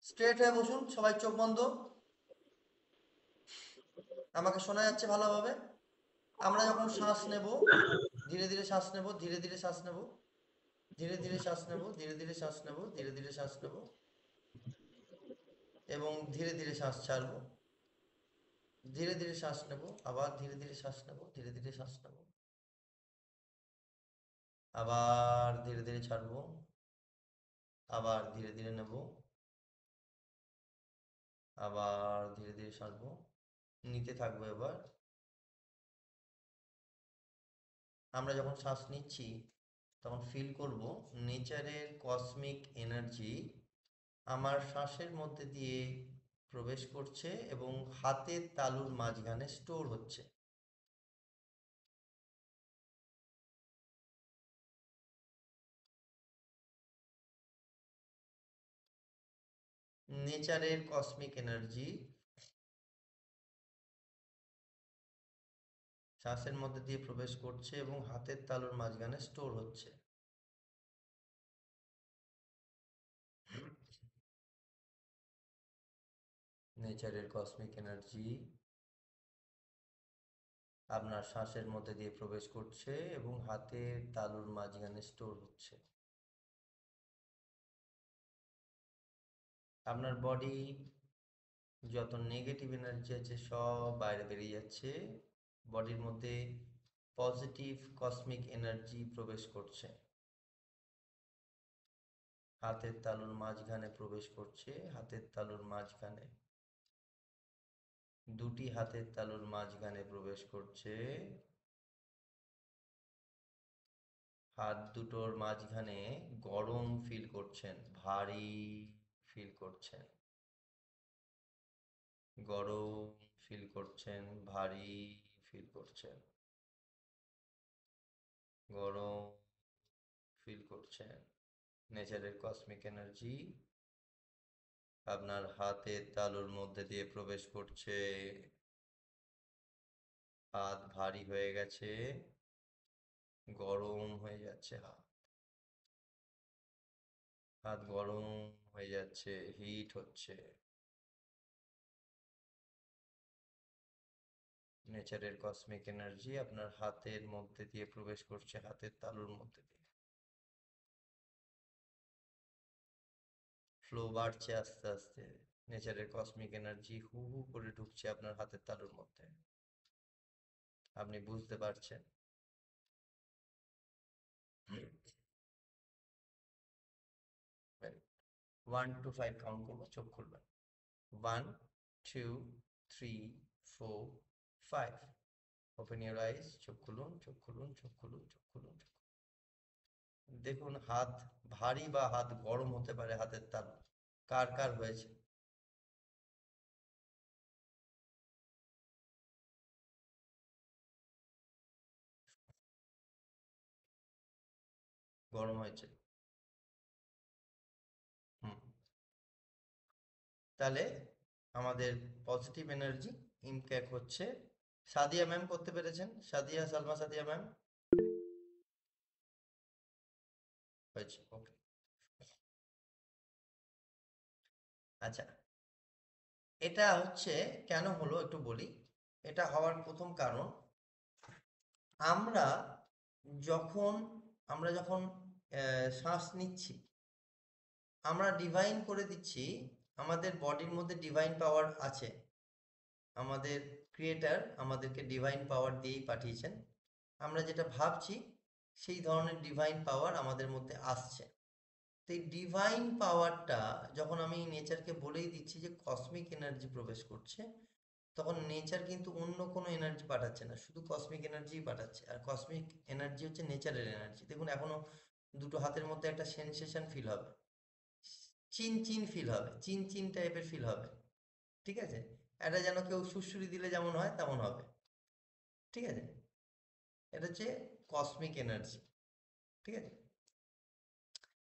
Straight হয়ে বসুন, সবাই চোখ বন্ধ। আমাকে শোনা যাচ্ছে ভালোভাবে? আমরা যখন শ্বাস নেব, ধীরে ধীরে শ্বাস নেব, ধীরে ধীরে শ্বাস নেব, ধীরে ধীরে শ্বাস নেব, ধীরে ধীরে শ্বাস নেব, ধীরে ধীরে শ্বাস নেব, এবং ধীরে ধীরে শ্বাস ছাড়ব। ধীরে ধীরে শ্বাস নেব, আবার ধীরে ধীরে শ্বাস নেব, ধীরে ধীরে শ্বাস নেব, আবার ধীরে ধীরে ছাড়ব, আবার ধীরে ধীরে নেব, আবার ধীরে ধীরে ছাড়ব। নিতে থাকবো এবার। আমরা যখন শ্বাস নিচ্ছি তখন ফিল করব নেচারের কসমিক এনার্জি আমার শ্বাসের মধ্যে দিয়ে প্রবেশ করছে এবং হাতের তালুর মাঝখানে স্টোর হচ্ছে। নেচারের কসমিক এনার্জি শ্বাসের মধ্যে দিয়ে প্রবেশ করছে এবং হাতের তালুর মাঝখানে স্টোর হচ্ছে। নেচারের কসমিক এনার্জি আপনার শ্বাসের মধ্যে দিয়ে প্রবেশ করছে এবং হাতের তালুর মাঝখানে স্টোর হচ্ছে। আপনার বডি যত নেগেটিভ এনার্জি আছে সব বাইরে বেরিয়ে যাচ্ছে। বডির মধ্যে পজিটিভ কসমিক এনার্জি প্রবেশ করছে। হাতের তালুর মাঝখানে প্রবেশ করছে, হাতের তালুর মাঝখানে, দুটি হাতের তালুর মাঝখানে প্রবেশ করছে। হাত দুটোর মাঝখানে গরম ফিল করছেন, ভারী ফিল করছেন, গরম ফিল করছেন, ভারী ফিল করছেন, গরম ফিল করছেন। নেচারের কসমিক এনার্জি আপনার হাতের তালুর মধ্যে দিয়ে প্রবেশ করছে। হাত ভারী হয়ে গেছে, গরম হয়ে যাচ্ছে। হাত হাত গরম হয়ে যাচ্ছে, হিট হচ্ছে। নেচারের কসমিক এনার্জি আপনার হাতের মধ্যে দিয়ে প্রবেশ করছে, হাতের তালুর মধ্যে দিয়ে ফ্লো বাড়ছে আস্তে আস্তে। নেচারের কসমিক এনার্জি হু হু করে ঢুকছে আপনার হাতের তালুর মধ্যে। আপনি বুঝতে পারছেন। 1 to 5 কাউন্ট করবো, চোখ খুলবেন। 1 2 3 4 5। ওপেন ইউর আইস, চোখ খুলুন, চোখ খুলুন, চোখ খুলুন, চোখ খুলুন, চোখ খুলুন। দেখুন হাত ভারী বা হাত গরম হতে পারে, হাতের তালু কার কার হয়েছে? গরম হয়েছে। হুম। তাহলে আমাদের পজিটিভ এনার্জি ইনটেক হচ্ছে। সাদিয়া ম্যাম করতে পেরেছেন? সাদিয়া, সালমা সাদিয়া ম্যাম হয়েছে, ওকে। আচ্ছা, এটা হচ্ছে কেন হলো একটু বলি। এটা হওয়ার প্রথম কারণ, আমরা যখন আমরা যখন শ্বাস নিচ্ছি, আমরা ডিভাইন করে দিচ্ছি। আমাদের বডির মধ্যে ডিভাইন পাওয়ার আছে। আমাদের ক্রিয়েটার আমাদেরকে ডিভাইন পাওয়ার দিয়েই পাঠিয়েছেন। আমরা যেটা ভাবছি সেই ধরনের ডিভাইন পাওয়ার আমাদের মধ্যে আসছে। তো এই ডিভাইন পাওয়ারটা যখন আমি নেচারকে বলেই দিচ্ছি যে কসমিক এনার্জি প্রবেশ করছে, তখন নেচার কিন্তু অন্য কোনো এনার্জি পাঠাচ্ছে না, শুধু কসমিক এনার্জিই পাঠাচ্ছে। আর কসমিক এনার্জি হচ্ছে নেচারের এনার্জি। দেখুন এখনো দুটো হাতের মধ্যে একটা সেনসেশন ফিল হবে, চিন চিন ফিল হবে, চিন চিন টাইপের ফিল হবে। ঠিক আছে? এটা যেন কেউ সুড়সুড়ি দিলে যেমন হয় তেমন হবে। ঠিক আছে? এটা হচ্ছে কসমিক এনার্জি। ঠিক আছে?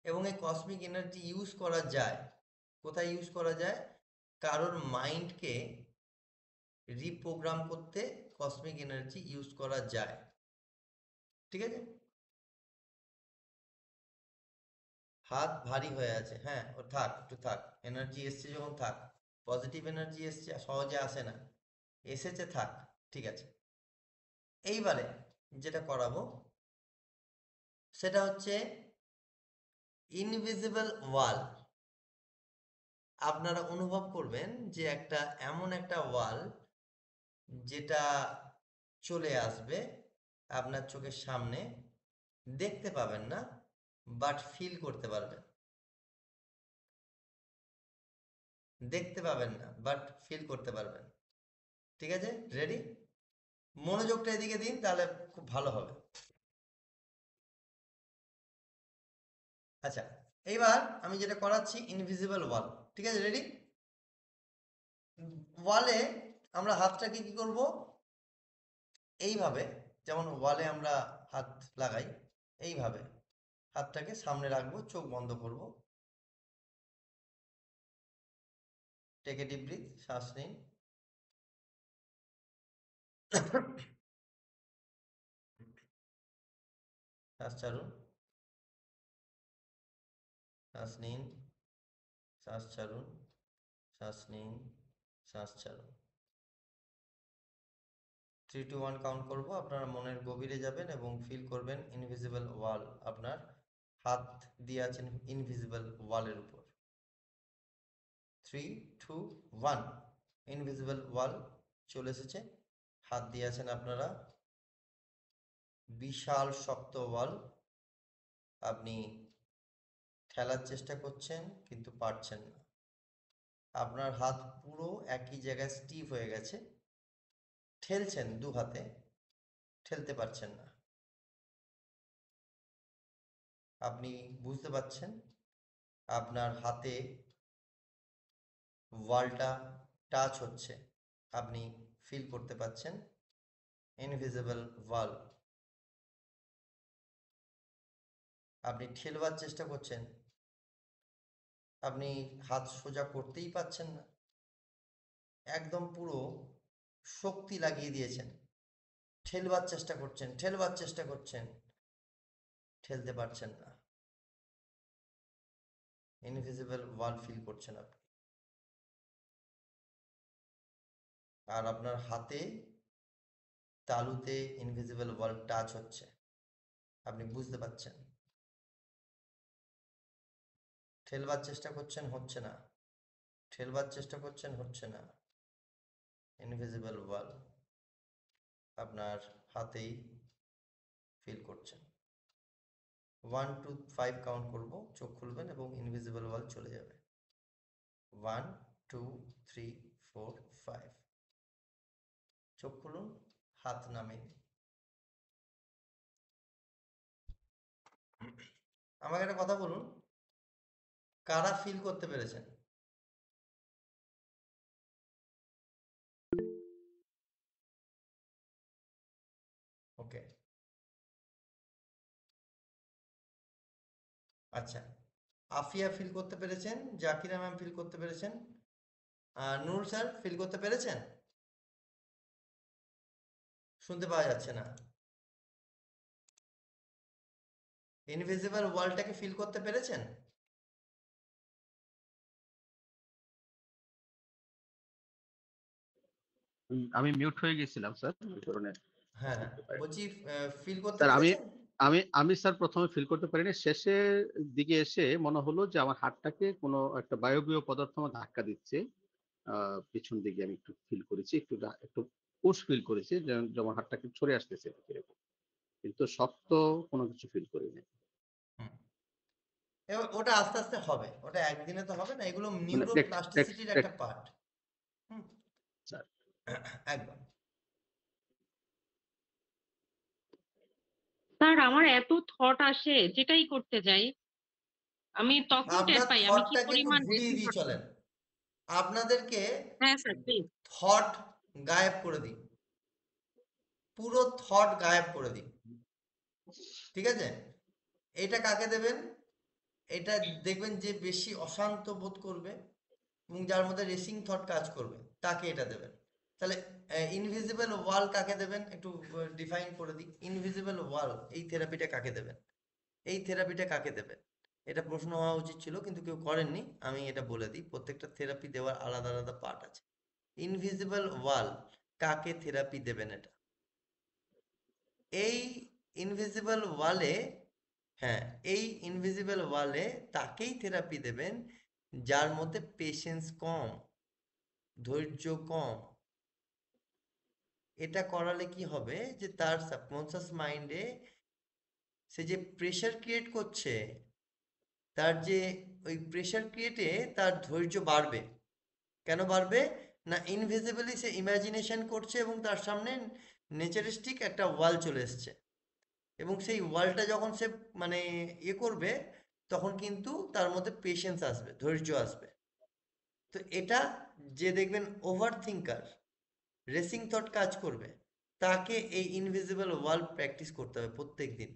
এবং এই কসমিক এনার্জি ইউজ করা যায়। কোথায় ইউজ করা যায়? কারোর মাইন্ডকে রিপ্রোগ্রাম করতে কসমিক এনার্জি ইউজ করা যায়। ঠিক আছে? হাত ভারী হয়ে আছে, হ্যাঁ ও থাক, একটু থাক, এনার্জি এসছে যখন থাক, পজিটিভ এনার্জি এসছে, সহজে আসে না, এসেছে থাক, ঠিক আছে। এইবারে যেটা করাবো সেটা হচ্ছে ইনভিজিবল ওয়াল। আপনারা অনুভব করবেন যে একটা এমন একটা ওয়াল যেটা চলে আসবে আপনার চোখের সামনে, দেখতে পাবেন না বাট ফিল করতে পারবেন, দেখতে পাবেন না বাট ফিল করতে পারবেন, ঠিক আছে? রেডি? মনোযোগটা এদিকে দিন, তাহলে খুব ভালো হবে। আচ্ছা, এইবার আমি যেটা করাচ্ছি ইনভিজিবল ওয়াল, ঠিক আছে? রেডি? ওয়ালে আমরা হাতটাকে কি করব, এইভাবে, যেমন ওয়ালে আমরা হাত লাগাই, এইভাবে হাতটাকে সামনে রাখবো, চোখ বন্ধ করব, টেক এ ডিপ ব্রিথ, শ্বাস নিন, শ্বাস ছাড়ুন, শ্বাস নিন, শ্বাস ছাড়ুন, শ্বাস নিন, শ্বাস ছাড়ুন। 3 to 1 কাউন্ট করব, আপনারা মনের গভীরে যাবেন এবং ফিল করবেন ইনভিজিবল ওয়াল, আপনার হাত দিয়ে আছেন ইনভিজিবল ওয়ালের উপর। 3 2 1, ইনভিজিবল ওয়াল চলে এসেছে, হাত দিয়ে আছেন আপনারা, বিশাল শক্ত ওয়াল, আপনি ঠেলার চেষ্টা করছেন কিন্তু পারছেন না, আপনার হাত পুরো একই জায়গায় স্টিফ হয়ে গেছে, ঠেলছেন দু হাতে, ঠেলতে পারছেন না, আপনি বুঝতে পারছেন আপনার হাতে ওয়ালটা টাচ হচ্ছে, আপনি ফিল করতে পারছেন ইনভিজিবল ওয়াল, আপনি ঠেলবার চেষ্টা করছেন, আপনি হাত সোজা করতেই পারছেন না, একদম পুরো শক্তি লাগিয়ে দিয়েছেন, ঠেলবার চেষ্টা করছেন, ঠেলবার চেষ্টা করছেন, ঠেলতে পারছেন না, ইনভিজিবল ওয়াল ফিল করছেন আপনি, আর আপনার হাতে তালুতে ইনভিজিবল ওয়াল টাচ হচ্ছে, আপনি বুঝতে পারছেন, ঠেলবার চেষ্টা করছেন হচ্ছে না, ঠেলবার চেষ্টা করছেন হচ্ছে না, ইনভিজিবল ওয়াল আপনার হাতেই ফিল করছেন। 1 2 5 কাউন্ট করব, চোখ খুলবেন এবং ইনভিজিবল ওয়াল চলে যাবে। 1 2 3 4 5, চোখ খুলুন, হাত নামিয়ে দিন। আমাকে একটা কথা বলুন, কারা ফিল করতে পেরেছেন? ওকে, আচ্ছা, আফিয়া ফিল করতে পেরেছেন, জাকিরা ম্যাম ফিল করতে পেরেছেন, নূর স্যার ফিল করতে পেরেছেন? শুনতে পাওয়া যাচ্ছে না। ইনভিজিবল ওয়ালটাকে ফিল করতে পেরেছেন? আমি মিউট হয়ে গেছিলাম স্যার, ওই কারণে হ্যাঁ হ্যাঁ, শুনতে পারিনি। বলছি ফিল করতে স্যার আমি পেরেছেন? আমি আমি স্যার প্রথমে ফিল করতে পারিনি, শেষের দিকে এসে মনে হলো যে আমার হাতটাকে কোনো একটা বায়বীয় পদার্থ আমার ধাক্কা দিচ্ছে, পিছন দিকে আমি একটু ফিল করেছি, একটু পুশ ফিল করেছি, যেমন হাতটাকে ছড়ে আসতেছে এরকম, কিন্তু শক্ত কোনো কিছু ফিল করিনি। হুম, এবার ওটা আস্তে আস্তে হবে, ওটা একদিনে তো হবে না, এগুলো মানে নিউরোপ্লাস্টিসিটির একটা পার্ট। হুম, স্যার একদম। স্যার আমার এত থট আসে, যেটাই করতে যাই আমি তখন টের আপনার পাই আমি কি থটটাকে একটু পরিমাণ ঘুরিয়ে রেসিং দিয়ে করছি। চলেন, আপনাদেরকে হ্যাঁ স্যার প্লিজ। থট গায়েব করে দিন, পুরো থট গায়েব করে দিন, ঠিক আছে? এটা কাকে দেবেন? এটা দেখবেন যে বেশি অশান্ত বোধ করবে এবং যার মধ্যে রেসিং থট কাজ করবে, তাকে এটা দেবেন। তাহলে ইনভিজিবল ওয়াল কাকে দেবেন, একটু ডিফাইন করে দিই। ইনভিজিবল ওয়াল এই থেরাপিটা কাকে দেবেন, এই থেরাপিটা কাকে দেবেন? এটা প্রশ্ন হওয়া উচিত ছিল কিন্তু কেউ করেননি। আমি এটা বলে দিই, প্রত্যেকটা থেরাপি দেওয়ার আলাদা আলাদা পার্ট আছে। ইনভিজিবল ওয়াল, কাকে থেরাপি দেবেন এটা? এই ইনভিজিবল ওয়ালে, হ্যাঁ, এই ইনভিজিবল ওয়ালে তাকেই থেরাপি দেবেন যার মধ্যে পেশেন্স কম, ধৈর্য কম। এটা করালে কি হবে যে তার সাবকনসিয়াস মাইন্ডে সে যে প্রেশার ক্রিয়েট করছে, তার যে ওই প্রেশার ক্রিয়েটে তার ধৈর্য বাড়বে। কেন বাড়বে? না, ইনভিজিবলি সে ইমাজিনেশন করছে এবং তার সামনে নেচারিস্টিক একটা ওয়াল চলে এসছে, এবং সেই ওয়ালটা যখন সে মানে করবে, তখন কিন্তু তার মধ্যে পেশেন্স আসবে, ধৈর্য আসবে। তো এটা, যে দেখবেন ওভার থিঙ্কার, রেসিং থট কাজ করবে, তাকে এই ইনভিজিবল ওয়াল প্র্যাকটিস করতে হবে প্রত্যেক দিন।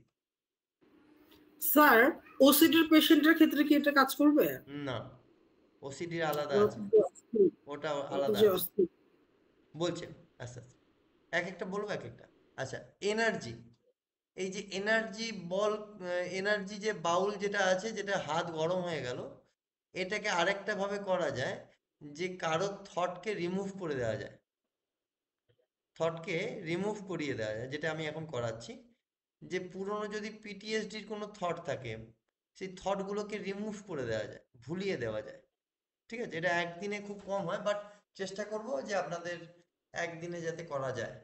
স্যার, ওসিডির পেশেন্টের ক্ষেত্রে কি এটা কাজ করবে? না, ওসিডির আলাদা ওরা আছে, তো অস্থির, ওটা ওরা তো আলাদা যে আছে। অস্থির। বলছে আস্তে আস্তে এক একটা বলবো, এক একটা। আচ্ছা, এনার্জি, এই যে এনার্জি বল, এনার্জি যে বাউল যেটা আছে, যেটা হাত গরম হয়ে গেল, এটাকে আরেকটা ভাবে করা যায় যে কারো থটকে রিমুভ করে দেওয়া যায়, থটকে রিমুভ করিয়ে দেওয়া যায়, যেটা আমি এখন করাচ্ছি। যে পুরনো যদি পিটিএসডির কোনো থট থাকে, সেই থটগুলোকে রিমুভ করে দেওয়া যায়, ভুলিয়ে দেওয়া যায়। ঠিক আছে, এটা একদিনে খুব কম হয়, বাট চেষ্টা করব যে আপনাদের একদিনে যাতে করা যায়।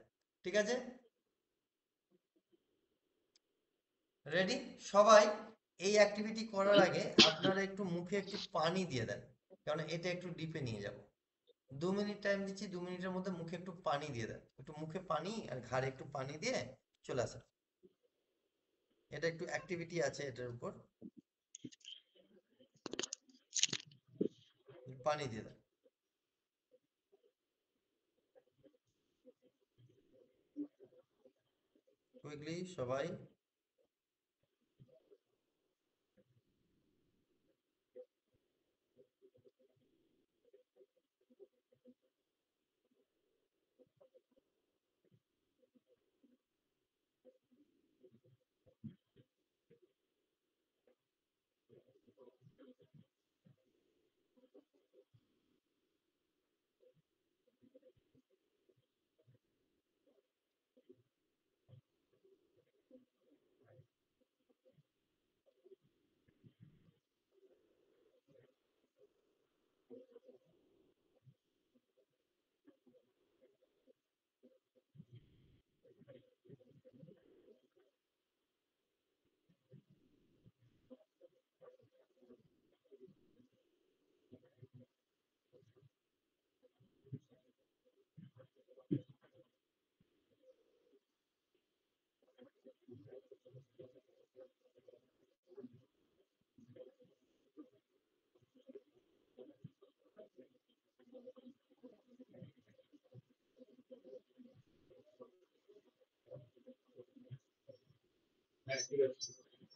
ঠিক আছে, রেডি সবাই? এই অ্যাক্টিভিটি করার আগে আপনারা একটু মুখে একটু পানি দিয়ে দেন, কারণ এটা একটু ডিপে নিয়ে যাব। 2 মিনিট টাইম দিচ্ছি, 2 মিনিটের মধ্যে মুখে একটু পানি দিয়ে দেন, একটু মুখে পানি আর ঘাড়ে একটু পানি দিয়ে চলে আসেন। এটা একটু অ্যাক্টিভিটি আছে এটার উপর, পানি দিয়ে দেন কুইকলি সবাই।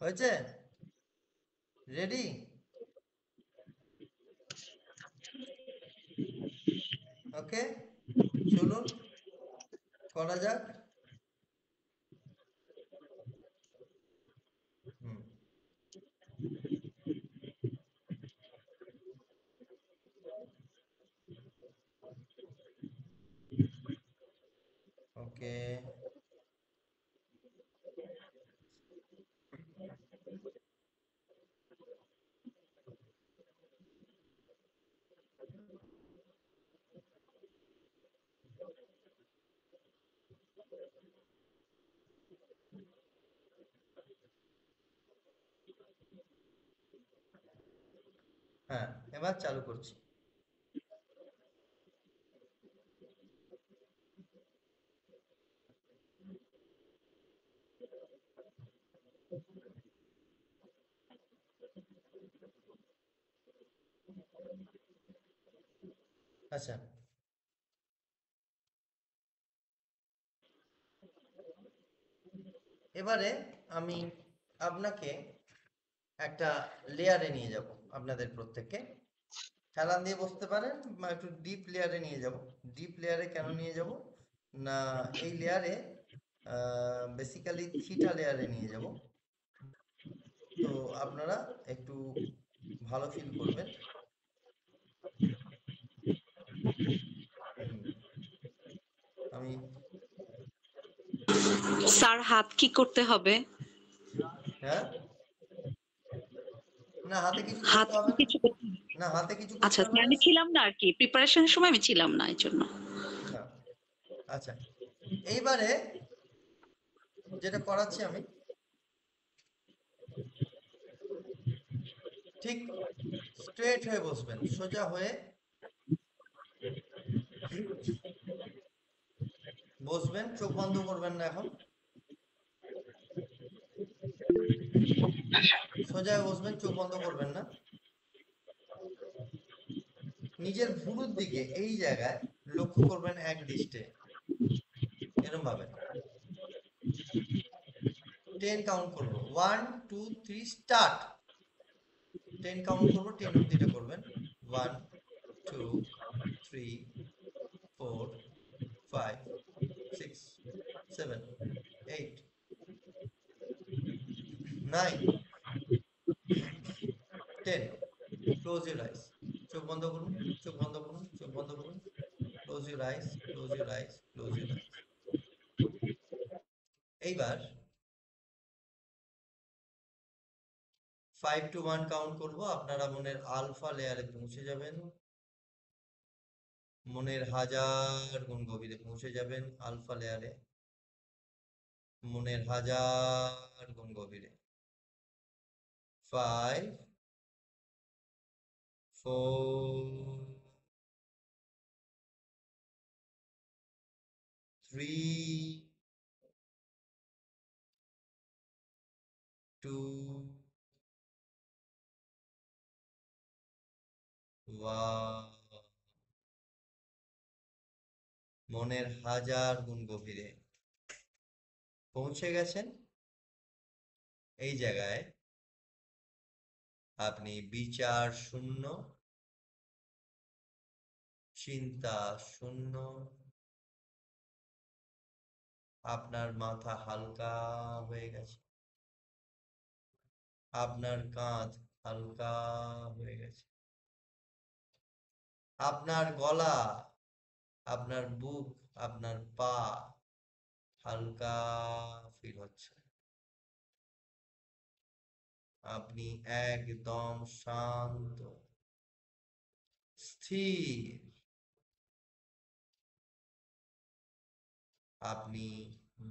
হয়েছে? রেডি? ওকে, চলুন করা যাক। হুম, ওকে। হ্যাঁ, এবার চালু করছি। আচ্ছা, এবারে আমি আপনাকে একটা লেয়ারে নিয়ে যাব, আপনাদের প্রত্যেককে হেলান দিয়ে বসতে পারেন, বা একটু ডিপ লেয়ারে নিয়ে যাব। ডিপ লেয়ারে কেন নিয়ে যাব না, এই লেয়ারে বেসিক্যালি থিটা লেয়ারে নিয়ে যাব। তো আপনারা একটু ভালো ফিল করবেন। আমি স্যার হাত কি করতে হবে? হ্যাঁ, না হাতে কিছু হাত করতে কি হবে না। কিছু করতে হবে? না হাতে কিছু আচ্ছা, করতে হবে না। আমি ছিলাম না আর কি, প্রিপারেশনের সময় আমি ছিলাম না এই জন্য। না, আচ্ছা, এইবারে যেটা করাচ্ছি আমি, ঠিক স্ট্রেট হয়ে বসবেন, সোজা হয়ে বসবেন, চোখ বন্ধ করবেন না এখন, সোজা হয়ে বসবেন, চোখ বন্ধ করবেন না। নিজের ভুরুর দিকে এই জায়গায় লক্ষ্য করবেন এক দৃষ্টে, এরকম ভাবে 10 কাউন্ট করব, 1 2 3 স্টার্ট। 10 কাউন্ট করব, 10 অব্দি এটা করবেন, 1 2 3 4 5 6 7 8 9 10। ক্লোজ ইউর আইস, চোখ বন্ধ করুন, চোখ বন্ধ করুন, চোখ বন্ধ করুন, close your eyes, close your eyes, close your eyes. এইবার 5 to 1 কাউন্ট করব, আপনারা মনের আলফা লেয়ারে পৌঁছে যাবেন, মনের 1000 গুণ গভীরে পৌঁছে যাবেন, আলফা লেয়ারে, মনের 1000 গুণ গভীরে। 5 4 3 2 1। মনের 1000 গুণ গভীরে পৌঁছে গেছেন। এই জায়গায় আপনি বিচার শূন্য, চিন্তা শূন্য, আপনার মাথা হালকা হয়ে গেছে, আপনার কাঁধ হালকা হয়ে গেছে, আপনার গলা, আপনার বুক, আপনার পা হালকা ফিল হচ্ছে। আপনি একদম শান্ত, স্থির। আপনি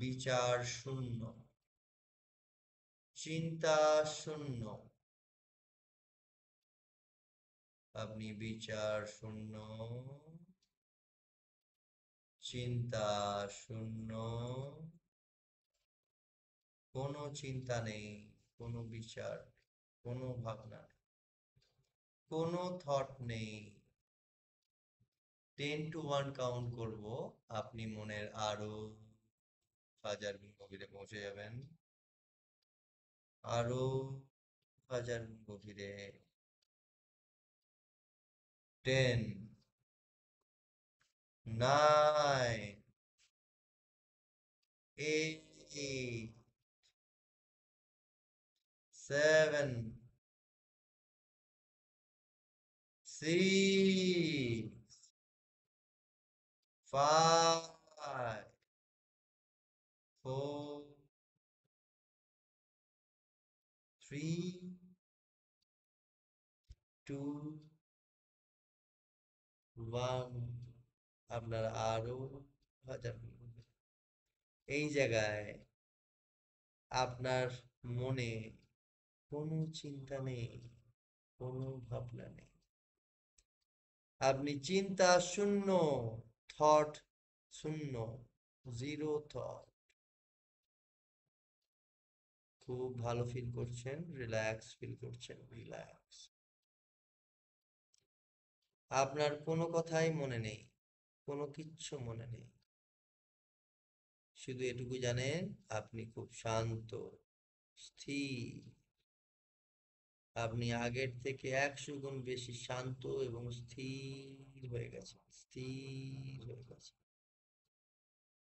বিচার শূন্য, চিন্তা শূন্য, আপনি বিচার শূন্য, চিন্তা শূন্য, কোনো চিন্তা নেই, কোনো বিচার, কোনো ভাবনা নেই, কোনো থট নেই। 10 to 1 কাউন্ট করব, আপনি মনের আরো 1000 গুণ গভীরে পৌঁছে যাবেন, আরো 1000 গুণ গভীরে। 10 9 8 7 6 5 4 3 2 1। আপনার আরো 1000 গুণ গভীরে। এই জায়গায় আপনার মনে কোনো চিন্তা নেই, কোনো ভাবনা নেই, আপনি চিন্তা শূন্য, থট শূন্য, জিরো থট। খুব ভালো ফিল করছেন, রিল্যাক্স ফিল করছেন, রিল্যাক্স। আপনার কোনো কথাই মনে নেই, কোনো কিচ্ছু মনে নেই, শুধু এটুকু জানেন আপনি খুব শান্ত, স্থির। আপনি আগের থেকে 100 গুণ বেশি শান্ত এবং স্থির হয়ে গেছেন, স্থির হয়ে গেছে।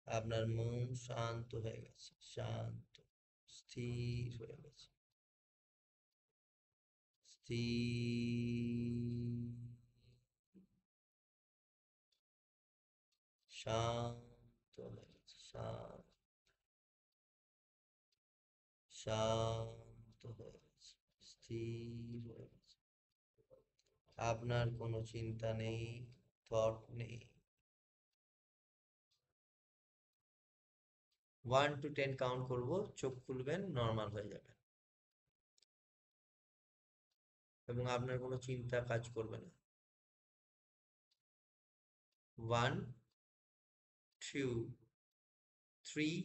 আপনার মন শান্ত হয়ে গেছে, শান্ত, স্থির হয়ে গেছে। শান্ত হয়ে গেছে, শান্ত হয়ে গেছে, স্থির হয়ে গেছে। আপনার কোনো চিন্তা নেই, থট নেই। 1 to 10 কাউন্ট করব, চোখ খুলবেন, নর্মাল হয়ে যাবে এবং আপনার কোনো চিন্তা কাজ করবে না। 1 2 3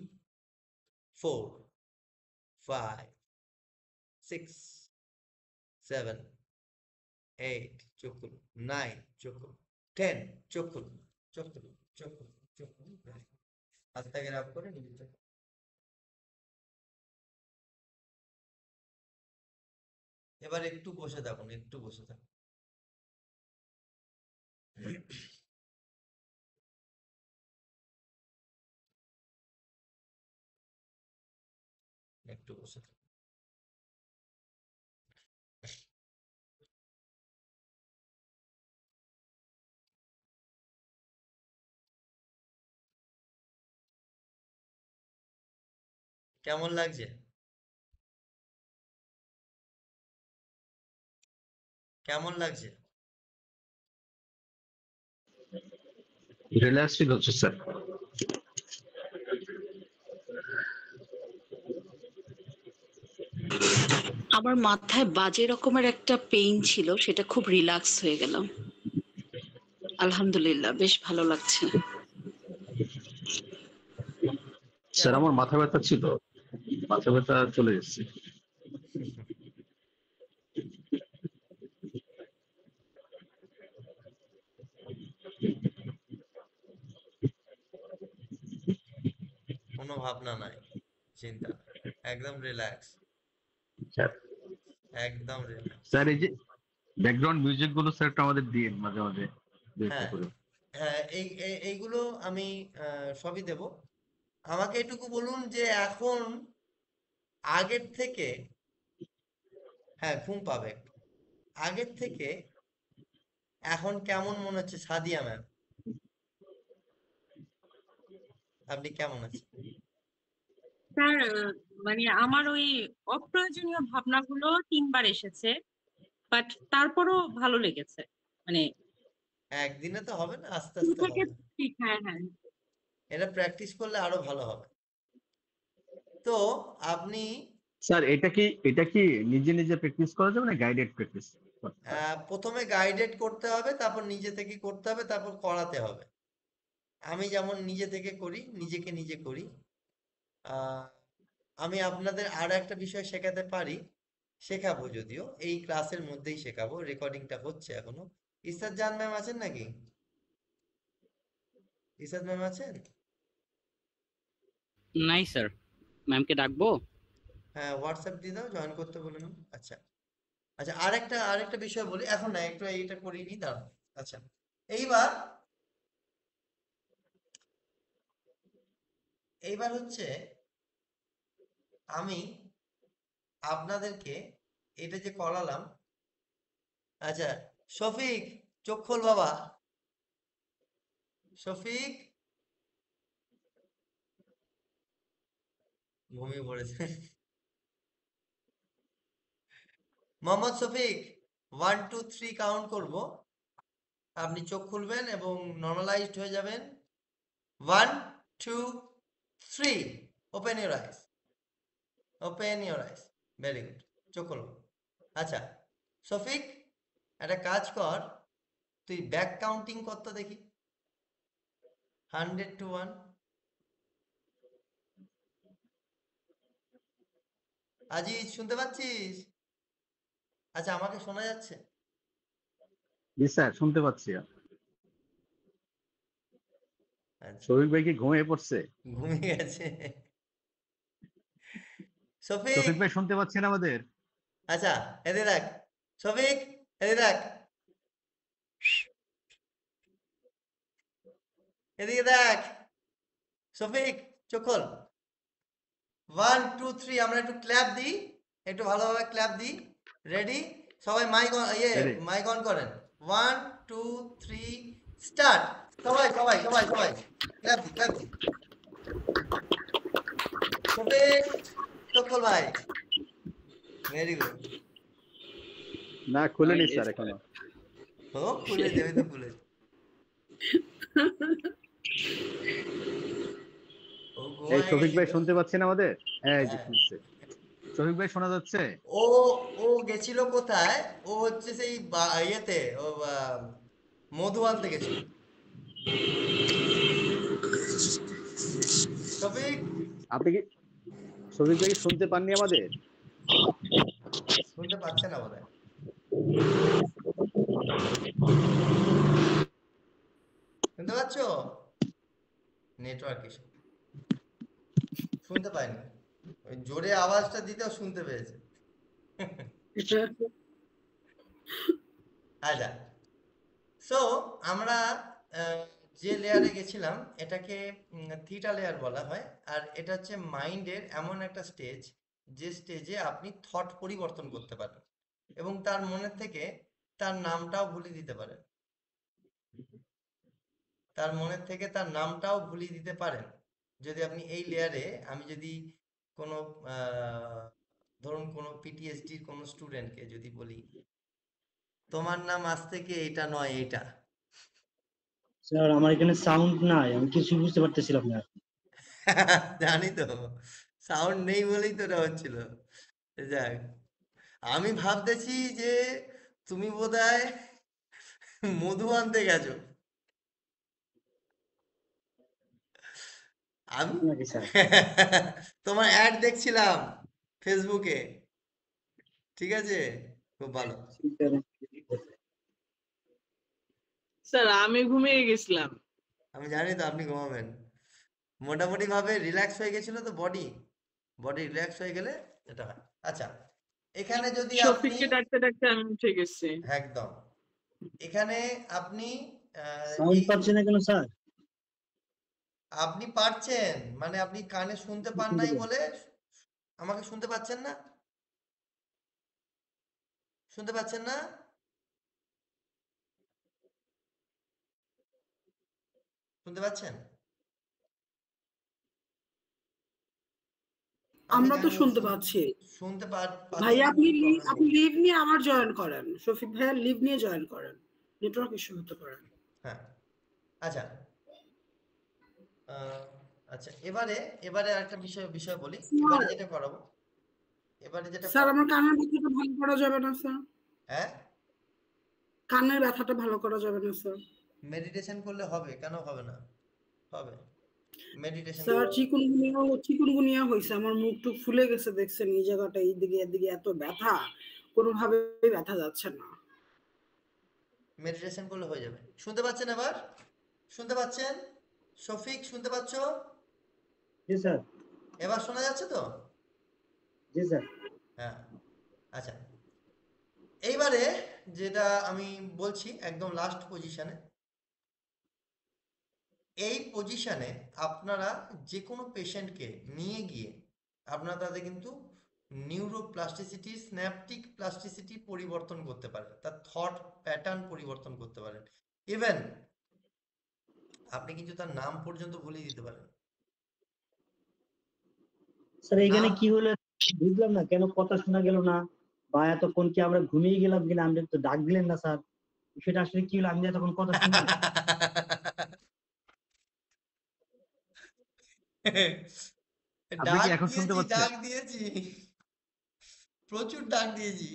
4 5 6 7 8 চোখ খুলুন, 9 চোখ খুলুন, 10 চোখ খুলুন, চোখ খুলুন, চোখ খুলুন, চোখ খুলুন। হাতটাকে রাব করে নিজে চোখ। এবার একটু বসে থাকুন, একটু বসে থাকুন। একটু বসে থাকুন। কেমন লাগছে? কেমন লাগছে? রিল্যাক্স ফিল হচ্ছে স্যার। আমার মাথায় বাজে রকমের একটা পেইন ছিল, সেটা খুব রিল্যাক্স হয়ে গেল। আলহামদুলিল্লাহ, বেশ ভালো লাগছে। স্যার আমার মাথা ব্যথা ছিল, মাথা ব্যথা চলে এসেছে। কোনো ভাবনা নাই, চিন্তা নাই, একদম রিল্যাক্স, স্যার একদম রিল্যাক্স। স্যার এই যে ব্যাকগ্রাউন্ড মিউজিক গুলো স্যার একটু আমাদের দিন মাঝে মাঝে দু একটা হ্যাঁ করে। হ্যাঁ, এইগুলো আমি সবই দেব। আমাকে এটুকু বলুন যে এখন আগের থেকে, হ্যাঁ ঘুম পাবে, আগের থেকে এখন কেমন মনে হচ্ছে সাদিয়া ম্যাম? আপনি কেমন আছেন? স্যার, মানে আমার ওই অপ্রয়োজনীয় ভাবনাগুলো 3বার এসেছে, বাট তারপরও ভালো লেগেছে। মানে একদিনে তো হবে না, আস্তে শুরু আস্তে থেকে হবে। ঠিক, হ্যাঁ হ্যাঁ। এটা প্র্যাকটিস করলে আরো ভালো হবে। তো আপনি স্যার এটা কি নিজে নিজে প্র্যাকটিস করা যাবে না গাইডেড প্র্যাকটিস? প্রথমে গাইডেড করতে হবে, তারপর নিজে থেকে করতে হবে, তারপর করাতে হবে। আমি যেমন নিজে থেকে করি, নিজেকে নিজে করি। আহ, আমি আপনাদের আরো একটা বিষয় শেখাতে পারি, শেখাবো, যদিও এই ক্লাসের মধ্যেই শেখাবো, রেকর্ডিংটা হচ্ছে এখনো। ইসাদ জান ম্যাম আছেন নাকি? ইসাদ ম্যাম আছেন? নাই স্যার, ম্যামকে ডাকবো? হ্যাঁ, হোয়াটসঅ্যাপ দিয়ে দাও, জয়েন করতে বলুন। আচ্ছা আচ্ছা, আরেকটা বিষয় বলি, এখন না, একটু এইটা করিনি, দাঁড়ান। আচ্ছা, এইবার এইবার হচ্ছে আমি আপনাদেরকে এটা যে করালাম। আচ্ছা, শফিক চোখ খোল বাবা, শফিক ঘুমিয়ে পড়েছে। মোহাম্মদ শফিক, 1 2 3 কাউন্ট করব, আপনি চোখ খুলবেন এবং নর্মালাইজড হয়ে যাবেন। 1 2 3, open your eyes, open your eyes, very good, চোখ খোলো। আচ্ছা শফিক, একটা কাজ কর, তুই ব্যাক কাউন্টিং করতে দেখি, 100 to 1। আজিজ শুনতে পাচ্ছিস? আচ্ছা, আমাকে শোনা যাচ্ছে? জি স্যার শুনতে পাচ্ছি। আচ্ছা, শফিক ভাই কি ঘুমিয়ে পড়ছে? ঘুমিয়ে গেছে শফিক। শফিক ভাই শুনতে পাচ্ছেন আমাদের? আচ্ছা, এদিকে দেখ শফিক, এদিকে দেখ, এদিকে দেখ শফিক, চোখ খোল। 1 2 3, আমরা একটু ক্ল্যাপ দিই, একটু ভালোভাবে ক্ল্যাপ দিই। রেডি, সবাই Ready? মাইক অন করেন। 1 2 3 স্টার্ট। সবাই সবাই সবাই সবাই ক্ল্যাপ দি ক্ল্যাপ দি। শফিক, টকল ভাই, ভেরি গুড। না খুলেনি Yes, স্যার sir. এখনো। ও খুলে দেবে তো খুলে। ও এই ঘুমায় শফিক ভাই গেছিল। শুনতে পাচ্ছেন আমাদের? এই যে হ্যাঁ। শুনছে। শফিক ভাই শোনা যাচ্ছে? ও ও গেছিল কোথায়? ও হচ্ছে সেই ইয়েতে ও মধু আনতে গেছিল। শফিক, আপনি কি শফিক ভাই কি শুনতে পাননি আমাদের? শুনতে পাচ্ছে না বোধহয়। শুনতে পাচ্ছ? নেটওয়ার্ক ইস্যু, শুনতে পাইনি। ওই জোরে আওয়াজটা দিতেও শুনতে পেয়েছে। আচ্ছা, সো আমরা যে লেয়ারে গেছিলাম এটাকে থিটা লেয়ার বলা হয়। আর এটা হচ্ছে মাইন্ডের এমন একটা স্টেজ, যে স্টেজে আপনি থট পরিবর্তন করতে পারেন এবং তার মনের থেকে তার নামটাও ভুলিয়ে দিতে পারেন। তার মনের থেকে তার নামটাও ভুলিয়ে দিতে পারেন যদি আপনি এই লেয়ারে, আমি যদি কোনো ধরুন কোনো পিটিএসডির কোনো স্টুডেন্টকে যদি বলি তোমার নাম আজ থেকে এটা নয় এটা। স্যার আমার এখানে সাউন্ড নাই, আমি কিছু বুঝতে পারতেছিলাম না। জানি তো, সাউন্ড নেই বলেই তো এটা হচ্ছিল। যাক, আমি ভাবতেছি যে তুমি বোধহয় মধু আনতে গেছো। আমি নাকি স্যার? তোমার অ্যাড দেখছিলাম ফেসবুকে। ঠিক আছে, খুব ভালো। স্যার আমি ঘুমিয়ে গেছিলাম। আমি জানি তো আপনি ঘুমাবেন। মোটামুটি ভাবে রিল্যাক্স হয়ে গেছিল তো, বডি বডি রিল্যাক্স হয়ে গেলে এটা হয়। আচ্ছা, এখানে যদি আপনি শফিককে ডাকতে ডাকতে আমি উঠে গেছি। একদম, এখানে আপনি সাউন্ড এই পাচ্ছি না কেন স্যার? আপনি পারছেন মানে আপনি কানে শুনতে পান নাই বলে আমাকে শুনতে পাচ্ছেন না? শুনতে পাচ্ছেন না? শুনতে পাচ্ছেন? আমি আমরা তো জানি শুনতে পাচ্ছি। শুনতে ভাইয়া পাচ্ছেন আপনি কোনো প্রবলেম আপনি নেই। লিভ নিয়ে আবার জয়েন করেন। শফিক ভাইয়া লিভ নিয়ে জয়েন করেন, নেটওয়ার্ক ইস্যু হতে পারে। হ্যাঁ, আচ্ছা। আহ, আচ্ছা, এবারে এবারে একটা বিষয় বিষয় বলি। এবারে যেটা করাবো, এবারে যেটা স্যার আমার কানের ব্যথাটা ভালো করা যাবে না স্যার? হ্যাঁ, কানের ব্যথাটা ভালো করা যাবে না স্যার? মেডিটেশন করলে হবে, কেন হবে না? হবে, মেডিটেশন স্যার করলে। চিকুনগুনিয়া হয়েছে, আমার মুখ টুক ফুলে গেছে, দেখছেন এই জায়গাটা, এইদিকে এদিকে এত ব্যথা, কোনোভাবে ব্যথা যাচ্ছে না। মেডিটেশন করলে হয়ে যাবে। শুনতে পাচ্ছেন এবার? শুনতে পাচ্ছেন? শফিক শুনতে পাচ্ছো? জি স্যার। এবার শোনা যাচ্ছে তো? জি স্যার। হ্যাঁ, আচ্ছা। এইবারে যেটা আমি বলছি একদম লাস্ট পজিশনে, এই পজিশনে আপনারা যে কোনো পেশেন্টকে নিয়ে গিয়ে আপনারা তাদের কিন্তু নিউরোপ্লাস্টিসিটি, স্ন্যাপটিক প্লাস্টিসিটি পরিবর্তন করতে পারেন, তার থট প্যাটার্ন পরিবর্তন করতে পারেন। ইভেন আপনি কিন্তু তার নাম পর্যন্ত ভুলিয়ে দিতে পারেন। স্যার এখানে নাম কি হলো বুঝলাম না, কেন কথা শোনা গেল না, বা এতক্ষণ কি আমরা ঘুমিয়ে গেলাম কিনা, আমাদের তো ডাক দিলেন না স্যার। সেটা আসলে কি হলো, আমি যে এতক্ষণ কথা শুনলাম। আপনি কি ডাক এখন শুনতে দিয়েছি, পাচ্ছেন? ডাক দিয়েছি, প্রচুর ডাক দিয়েছি।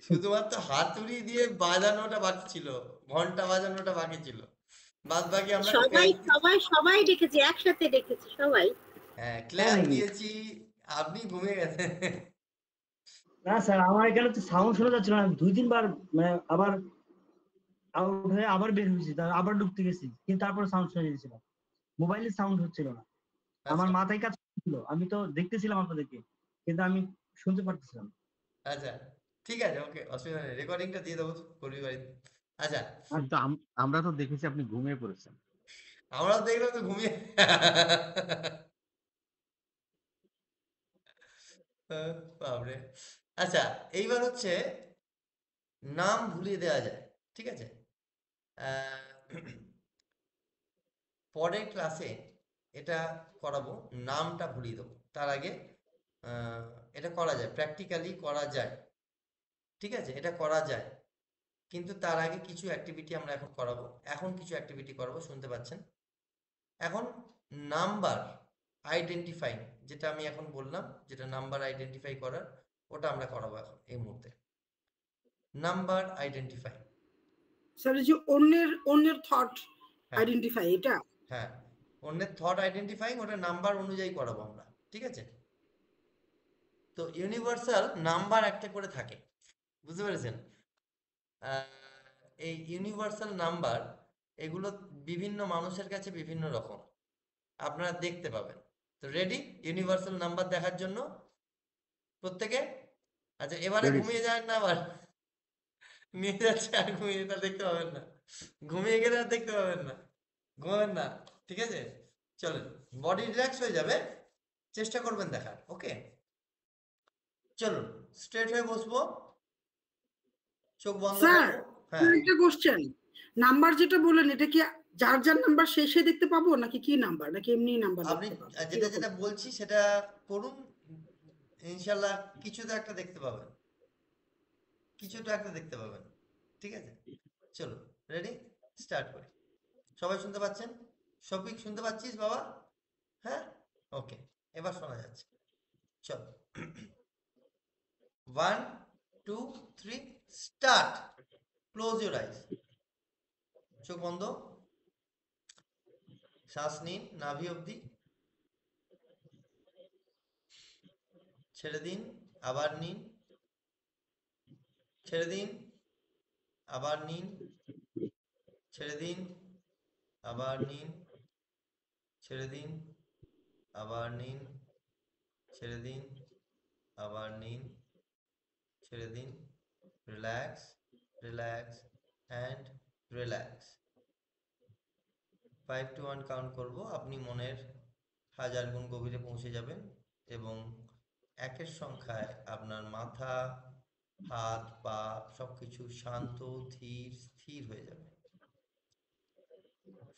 শুধুমাত্র হাতুড়ি দিয়ে বাজানোটা বাকি ছিল, ঘন্টা বাজানোটা বাকি ছিল। বাদ বাকি আমরা সবাই সবাই সবাই ডেকেছি, একসাথে ডেকেছি সবাই। হ্যাঁ, তাই ক্ল্যাপ নাকি? দিয়েছি। আপনি ঘুমিয়ে গেছেন। না স্যার, আমার এখানে তো সাউন্ড শোনা যাচ্ছিল না, 2-3 বার মানে আবার আউট হয়ে আবার বের হয়েছি, তারপর আবার ঢুকতে গেছি, কিন্তু তারপরে সাউন্ড শুনে যাচ্ছিল, মোবাইলে সাউন্ড হচ্ছিল না। আমার আচ্ছা মাথায় কাজ করছিল, আমি তো দেখতেছিলাম আপনাদেরকে, কিন্তু আমি শুনতে পারতেছিলাম। আচ্ছা, ঠিক আছে, ওকে, অসুবিধা নেই, রেকর্ডিংটা দিয়ে দেবো করবি বাড়িতে। আচ্ছা, কিন্তু আমরা তো দেখেছি আপনি ঘুমিয়ে পড়েছেন। আমরাও দেখলাম তো ঘুমিয়ে। বাপরে, আচ্ছা, এইবার হচ্ছে নাম ভুলিয়ে দেওয়া যায়, ঠিক আছে? পরের ক্লাসে এটা করাবো, নামটা ভুলিয়ে দেবো। তার আগে এটা করা যায়, প্র্যাকটিক্যালি করা যায়, ঠিক আছে? এটা করা যায়, কিন্তু তার আগে কিছু অ্যাক্টিভিটি আমরা এখন করাবো। এখন কিছু অ্যাক্টিভিটি করাবো, শুনতে পাচ্ছেন? এখন নাম্বার আইডেন্টিফাই, যেটা আমি এখন বললাম, যেটা নাম্বার আইডেন্টিফাই করার, ওটা আমরা করাবো এখন এই মুহূর্তে। Number identify. স্যার এই যে অন্যের থট হ্যাঁ আইডেন্টিফাই, এটা হ্যাঁ, অন্যের থট আইডেন্টিফাইং, ওটা নাম্বার অনুযায়ী করাবো আমরা, ঠিক আছে? তো ইউনিভার্সাল নাম্বার একটা করে থাকে, বুঝতে পেরেছেন? এই ইউনিভার্সাল নাম্বার, এগুলো বিভিন্ন মানুষের কাছে বিভিন্ন রকম, আপনারা দেখতে পাবেন। তো রেডি ইউনিভার্সাল নাম্বার দেখার জন্য প্রত্যেকে? আচ্ছা, এবারে Ready, ঘুমিয়ে যান না আবার, নিয়ে যাচ্ছে আর ঘুমিয়ে, তা দেখতে পাবেন না, ঘুমিয়ে গেলে আর দেখতে পাবেন না, ঘুমাবেন না, ঠিক আছে? চলেন, বডি রিল্যাক্স হয়ে যাবে, চেষ্টা করবেন দেখার। ওকে, চলুন স্ট্রেট হয়ে বসবো, চোখ বন্ধ স্যার করবো। হ্যাঁ, একটা কোশ্চেন, নাম্বার যেটা বললেন এটা কি যার যার নাম্বার শেষে দেখতে পাবো, নাকি কি নাম্বার, নাকি এমনি নাম্বার আপনি দেখতে পাবো? যেটা যেটা বলছি সেটা করুন, ইনশাল্লাহ কিছু তো একটা দেখতে পাবেন, কিছু তো একটা দেখতে পাবেন, ঠিক আছে? চলো রেডি, স্টার্ট করি। সবাই শুনতে পাচ্ছেন? শফিক শুনতে পাচ্ছিস বাবা? হ্যাঁ, ওকে, এবার শোনা যাচ্ছে। চলো, 1 2 3 স্টার্ট। ক্লোজ ইউর আইস, চোখ বন্ধ, শ্বাস নিন নাভি অবধি, ছেড়ে দিন, আবার নিন, ছেড়ে দিন, আবার নিন, ছেড়ে দিন, আবার নিন, ছেড়ে দিন, আবার নিন, ছেড়ে দিন, আবার নিন, ছেড়ে দিন। Relax, relax and relax. 5 to 1 count করব, আপনি মনের 1000 গুণ গভীরে পৌঁছে যাবেন এবং একের সংখ্যায় আপনার মাথা, হাত পা সবকিছু শান্ত, ধীর, স্থির হয়ে যাবে।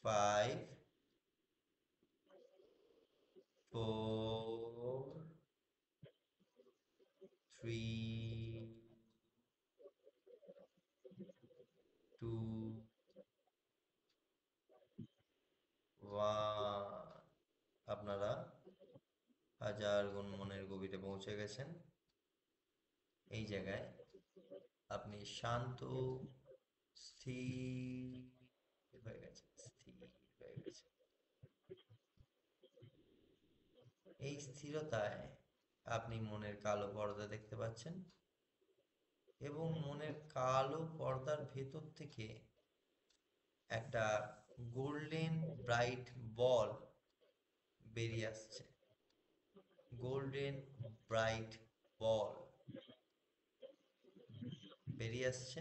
5 4 3 2 1। আপনারা 1000 গুণ মনের গভীরে পৌঁছে গেছেন। এই জায়গায় আপনি শান্ত, স্থির হয়ে গেছেন, স্থির হয়ে গেছেন। এই স্থিরতায় আপনি মনের কালো পর্দা দেখতে পাচ্ছেন এবং মনের কালো পর্দার ভেতর থেকে একটা গোল্ডেন ব্রাইট বল বেরিয়ে আসছে। গোল্ডেন ব্রাইট বল বেরিয়ে আসছে।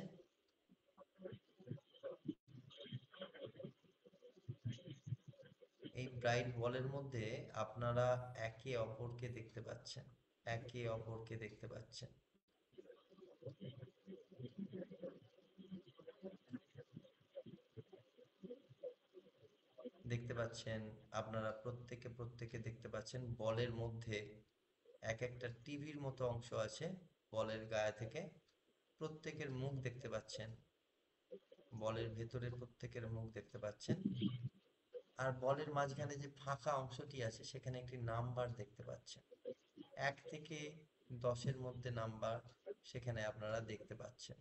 এই ব্রাইট বলের মধ্যে আপনারা একে অপরকে দেখতে পাচ্ছেন, একে অপরকে দেখতে পাচ্ছেন। দেখতে পাচ্ছেন, আপনারা প্রত্যেকে দেখতে পাচ্ছেন বলের মধ্যে এক একটা টিভির মতো অংশ আছে বলের গায়ে থেকে। প্রত্যেকের মুখ দেখতে পাচ্ছেন, বলের ভেতরে প্রত্যেকের মুখ দেখতে পাচ্ছেন। আর বলের মাঝখানে যে ফাঁকা অংশটি আছে সেখানে একটি নাম্বার দেখতে পাচ্ছেন, 1 থেকে 10-এর মধ্যে নাম্বার সেখানে আপনারা দেখতে পাচ্ছেন।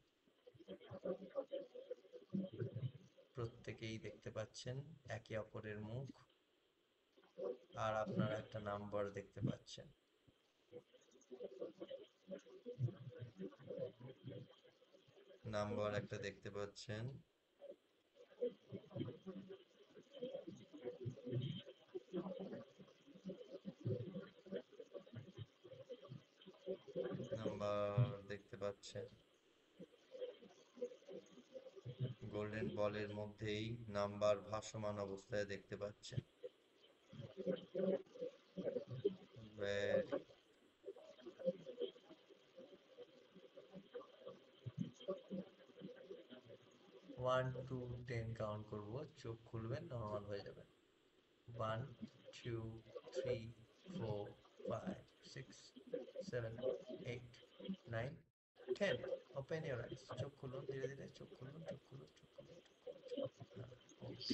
প্রত্যেকেই দেখতে পাচ্ছেন একে অপরের মুখ, আর আপনারা একটা নাম্বার দেখতে পাচ্ছেন। নাম্বার একটা দেখতে পাচ্ছেন। নাম্বার দেখতে পাচ্ছেন। গোল্ডেন বলের মধ্যেই নাম্বার ভাসমান অবস্থায় দেখতে পাচ্ছেন। ভেরি 10 কাউন্ট করব, চোখ খুলবেন, নর্মাল হয়ে যাবে। 1 2 3 4 5 6 7 8 9 10। ওপেন ইউর আইস, চোখ খুলুন ধীরে ধীরে, চোখ খুলুন, চোখ খুলুন, চোখ খুলুন, চোখ খুলুন, চোখ খুলুন। ওকে,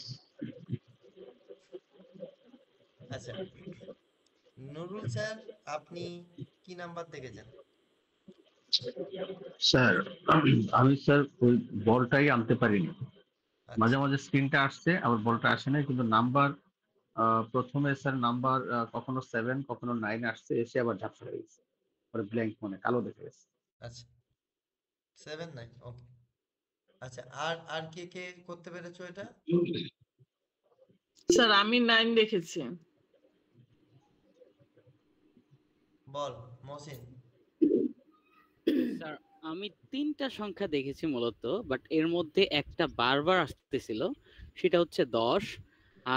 আচ্ছা নুরুল স্যার, আপনি কি নাম্বার দেখেছেন? স্যার আমি স্যার ওই বলটাই আনতে পারিনি, আচ্ছা মাঝে মাঝে স্ক্রিনটা আসছে আবার বলটা আসে না, কিন্তু নাম্বার প্রথমে স্যার নাম্বার কখনো 7 কখনো 9 আসছে, এসে আবার ঝাপসা হয়ে গেছে, পরে ব্ল্যাঙ্ক মানে কালো দেখে গেছে। আচ্ছা 7 9, ওকে। আচ্ছা আর আর কে কে করতে পেরেছো এটা? স্যার আমি 9 দেখেছি। বল মহসিন। স্যার আমি 3টা সংখ্যা দেখেছি মূলত, বাট এর মধ্যে একটা বারবার আসতেছিল, সেটা হচ্ছে 10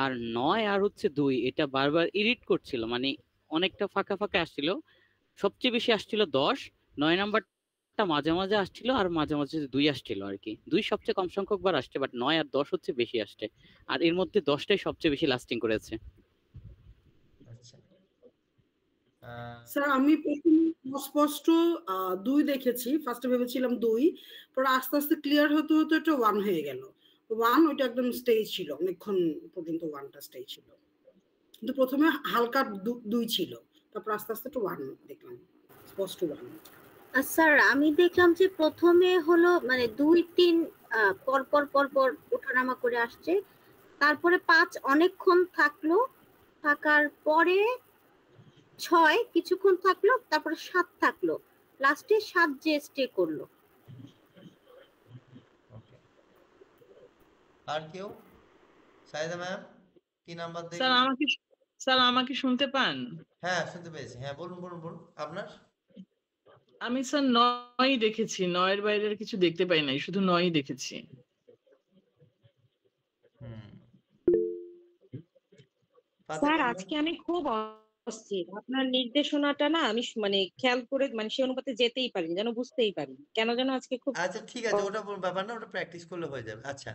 আর 9 আর হচ্ছে 2। এটা বারবার ইরিট করছিল, মানে অনেকটা ফাঁকা ফাঁকা আসছিল। সবচেয়ে বেশি আসছিল 10, 9 নাম্বারটা মাঝে মাঝে আসছিল, আর মাঝে মাঝে 2 আসছিল আর কি। 2 সবচেয়ে কম সংখ্যক বার আসছে, বাট 9 আর 10 হচ্ছে বেশি আসছে, আর এর মধ্যে 10টাই সবচেয়ে বেশি লাস্টিং করেছে। আচ্ছা স্যার আমি প্রথমে অস্পষ্ট 2 দেখেছি, ফার্স্টে ভেবেছিলাম 2, পরে আস্তে আস্তে ক্লিয়ার হতে হতে এটা 1 হয়ে গেল। 1 ওইটা একদম স্টেজ ছিল, অনেকক্ষণ পর্যন্ত 1টা স্টেজ ছিল, কিন্তু প্রথমে হালকা 2 ছিল, তারপর আস্তে আস্তে একটু 1 দেখলাম, স্পষ্ট 1। আর স্যার আমি দেখলাম যে প্রথমে হলো মানে 2 3 পর পর পর পর ওঠানামা করে আসছে, তারপরে 5 অনেকক্ষণ থাকলো, থাকার পরে 6 কিছুক্ষণ থাকলো, তারপরে 7 থাকলো, লাস্টে 7 যে স্টে করলো। ওকে, আর কেউ? সাইদা ম্যাম কি নাম্বার স্যার দেখলেন? স্যার আমাকে শুনতে পান? হ্যাঁ শুনতে পেয়েছি, হ্যাঁ বলুন বলুন বলুন আপনার। আমি স্যার 9 দেখেছি, 9 এর বাইরে আর কিছু দেখতে পাই নাই, শুধু 9 দেখেছি। হুম, স্যার ফাতেমা ম্যাম। আজকে আমি খুব অস্থির, আপনার নির্দেশনাটা না আমি মানে খেয়াল করে মানে সে অনুপাতে যেতেই পারি, যেন বুঝতেই পারি কেন যেন আজকে খুব আচ্ছা ঠিক আছে, ওটা ব্যাপার না, ওটা প্র্যাকটিস করলে হয়ে যাবে। আচ্ছা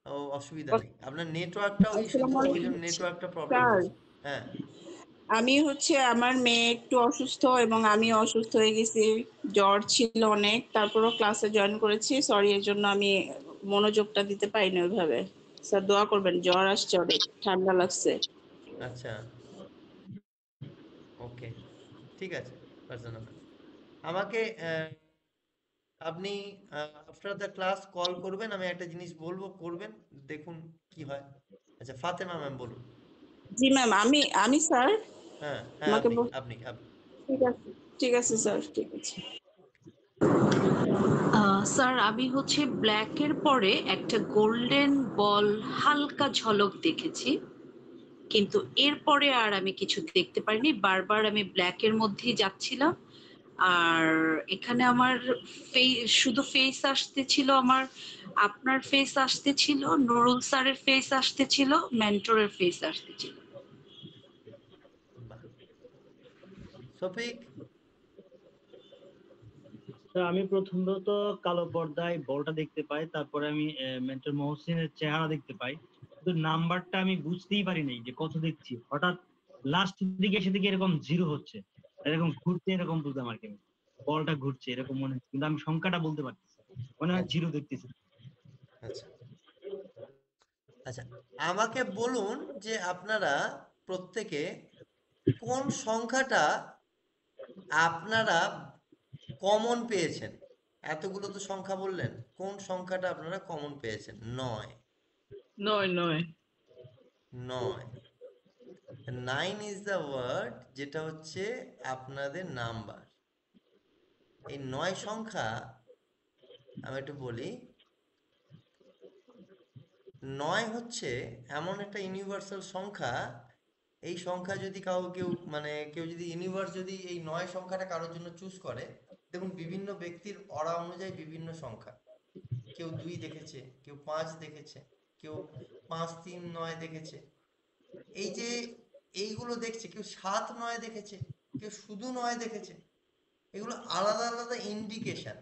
ও অসুবিধা নেই, আপনার নেটওয়ার্কটাও ইস্যু তো, ওই জন্য নেটওয়ার্কটা প্রবলেম স্যার হচ্ছে। হ্যাঁ আমি আমার মেয়ে একটু অসুস্থ এবং আমি অসুস্থ হয়ে গেছি, জ্বর ছিল অনেক, তারপরও ক্লাসে জয়েন করেছি, সরি এর জন্য আমি মনোযোগটা দিতে পারিনি ওইভাবে। স্যার দোয়া করবেন, জ্বর আসছে, অনেক ঠান্ডা লাগছে। আচ্ছা ওকে ঠিক আছে, পার্সোনাল আমাকে আপনি আফটার দ্য ক্লাস কল করবেন, আমি একটা জিনিস বলবো, করবেন, দেখুন কি হয়। আচ্ছা ফাতেমা ম্যাম বলুন। জি ম্যাম, আমি স্যার হ্যাঁ হ্যাঁ আমাকে আপনি ঠিক আছে, ঠিক আছে স্যার, ঠিক আছে। স্যার আমি হচ্ছে ব্ল্যাকের পরে একটা গোল্ডেন বল হালকা ঝলক দেখেছি, কিন্তু এরপরে আর আমি কিছু দেখতে পারিনি, বারবার আমি ব্ল্যাকের মধ্যেই যাচ্ছিলাম। আর এখানে আমার শুধু ফেস আসতেছিল, আমার আপনার ফেস আসতেছিল, নুরুল স্যারের ফেস আসতেছিল, মেন্টরের ফেস আসতেছিল। বাহ, শফিক। আমি প্রথমত কালো পর্দায় বলটা দেখতে পাই, তারপরে আমি মেন্টর মহসিনের চেহারা দেখতে পাই, কিন্তু নাম্বারটা আমি বুঝতেই পারি নাই যে কত দেখছি। হঠাৎ লাস্ট দিকে এসে দেখি এরকম 0 হচ্ছে, এরকম ঘুরছে, এরকম বুঝলাম আর কি, বলটা ঘুরছে এরকম মনে হচ্ছে, কিন্তু আমি সংখ্যাটা বলতে পারতেছি, মনে হয় 0 দেখতেছি। আচ্ছা আচ্ছা আমাকে বলুন যে আপনারা প্রত্যেকে কোন সংখ্যাটা আপনারা কমন পেয়েছেন। এতগুলো তো সংখ্যা বললেন, কোন সংখ্যাটা আপনারা কমন পেয়েছেন? 9 9 9 9 ইজ দ্য ওয়ার্ড, যেটা হচ্ছে আপনাদের নাম্বার। এই 9 সংখ্যা আমি একটু বলি, 9 হচ্ছে এমন একটা ইউনিভার্সাল সংখ্যা, এই সংখ্যা যদি কেউ যদি ইউনিভার্স যদি এই 9 সংখ্যাটা কারোর জন্য চুজ করে, দেখুন বিভিন্ন ব্যক্তির অরা অনুযায়ী বিভিন্ন সংখ্যা, কেউ 2 দেখেছে, কেউ 5 দেখেছে, কেউ 5 3 9 দেখেছে, এই যে এইগুলো দেখছে, কেউ 7 9 দেখেছে, কেউ শুধু 9 দেখেছে। এগুলো আলাদা আলাদা ইন্ডিকেশন,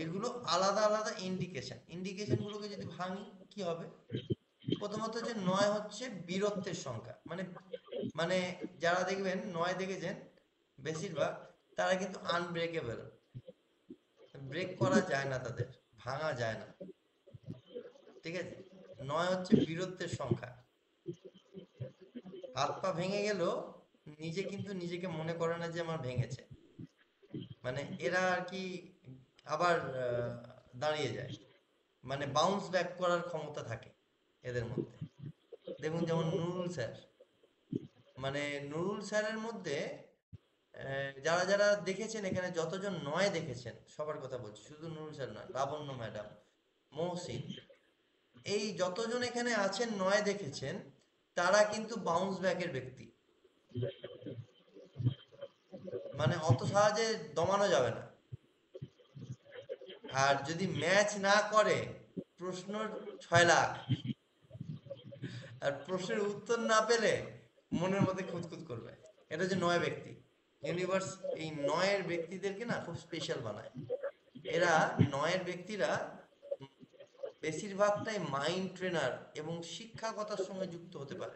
এগুলো আলাদা আলাদা ইন্ডিকেশনগুলোকে যদি ভাঙি কি হবে? প্রথমত যে 9 হচ্ছে বীরত্বের সংখ্যা, মানে মানে যারা দেখবেন 9 দেখেছেন বেশিরভাগ, তারা কিন্তু আনব্রেকেবল, ব্রেক করা যায় না, তাদের ভাঙা যায় না। ঠিক আছে, 9 হচ্ছে বীরত্বের সংখ্যা। হাত পা ভেঙে গেলেও নিজে কিন্তু নিজেকে মনে করে না যে আমার ভেঙেছে, মানে এরা আর কি আবার দাঁড়িয়ে যায়, মানে বাউন্স ব্যাক করার ক্ষমতা থাকে এদের মধ্যে। দেখুন যেমন নুরুল স্যার, মানে নুরুল স্যারের মধ্যে যারা যারা দেখেছেন এখানে, যতজন 9 দেখেছেন সবার কথা বলছি, শুধু নুরুল স্যার নয়, লাবণ্য ম্যাডাম, মহসিন, এই যতজন এখানে আছেন 9 দেখেছেন, তারা কিন্তু বাউন্স ব্যাকের ব্যক্তি, মানে অত সহজে দমানো যাবে না। আর যদি ম্যাচ না করে প্রশ্ন 6 লাখ, আর প্রশ্নের উত্তর না পেলে মনের মধ্যে খুঁতখুত করবে। এটা হচ্ছে 9 ব্যক্তি। ইউনিভার্স এই 9 ব্যক্তিদেরকে না খুব স্পেশাল বানায়। এরা 9 ব্যক্তিরা বেশিরভাগটাই মাইন্ড ট্রেনার এবং শিক্ষাগতার সঙ্গে যুক্ত হতে পারে।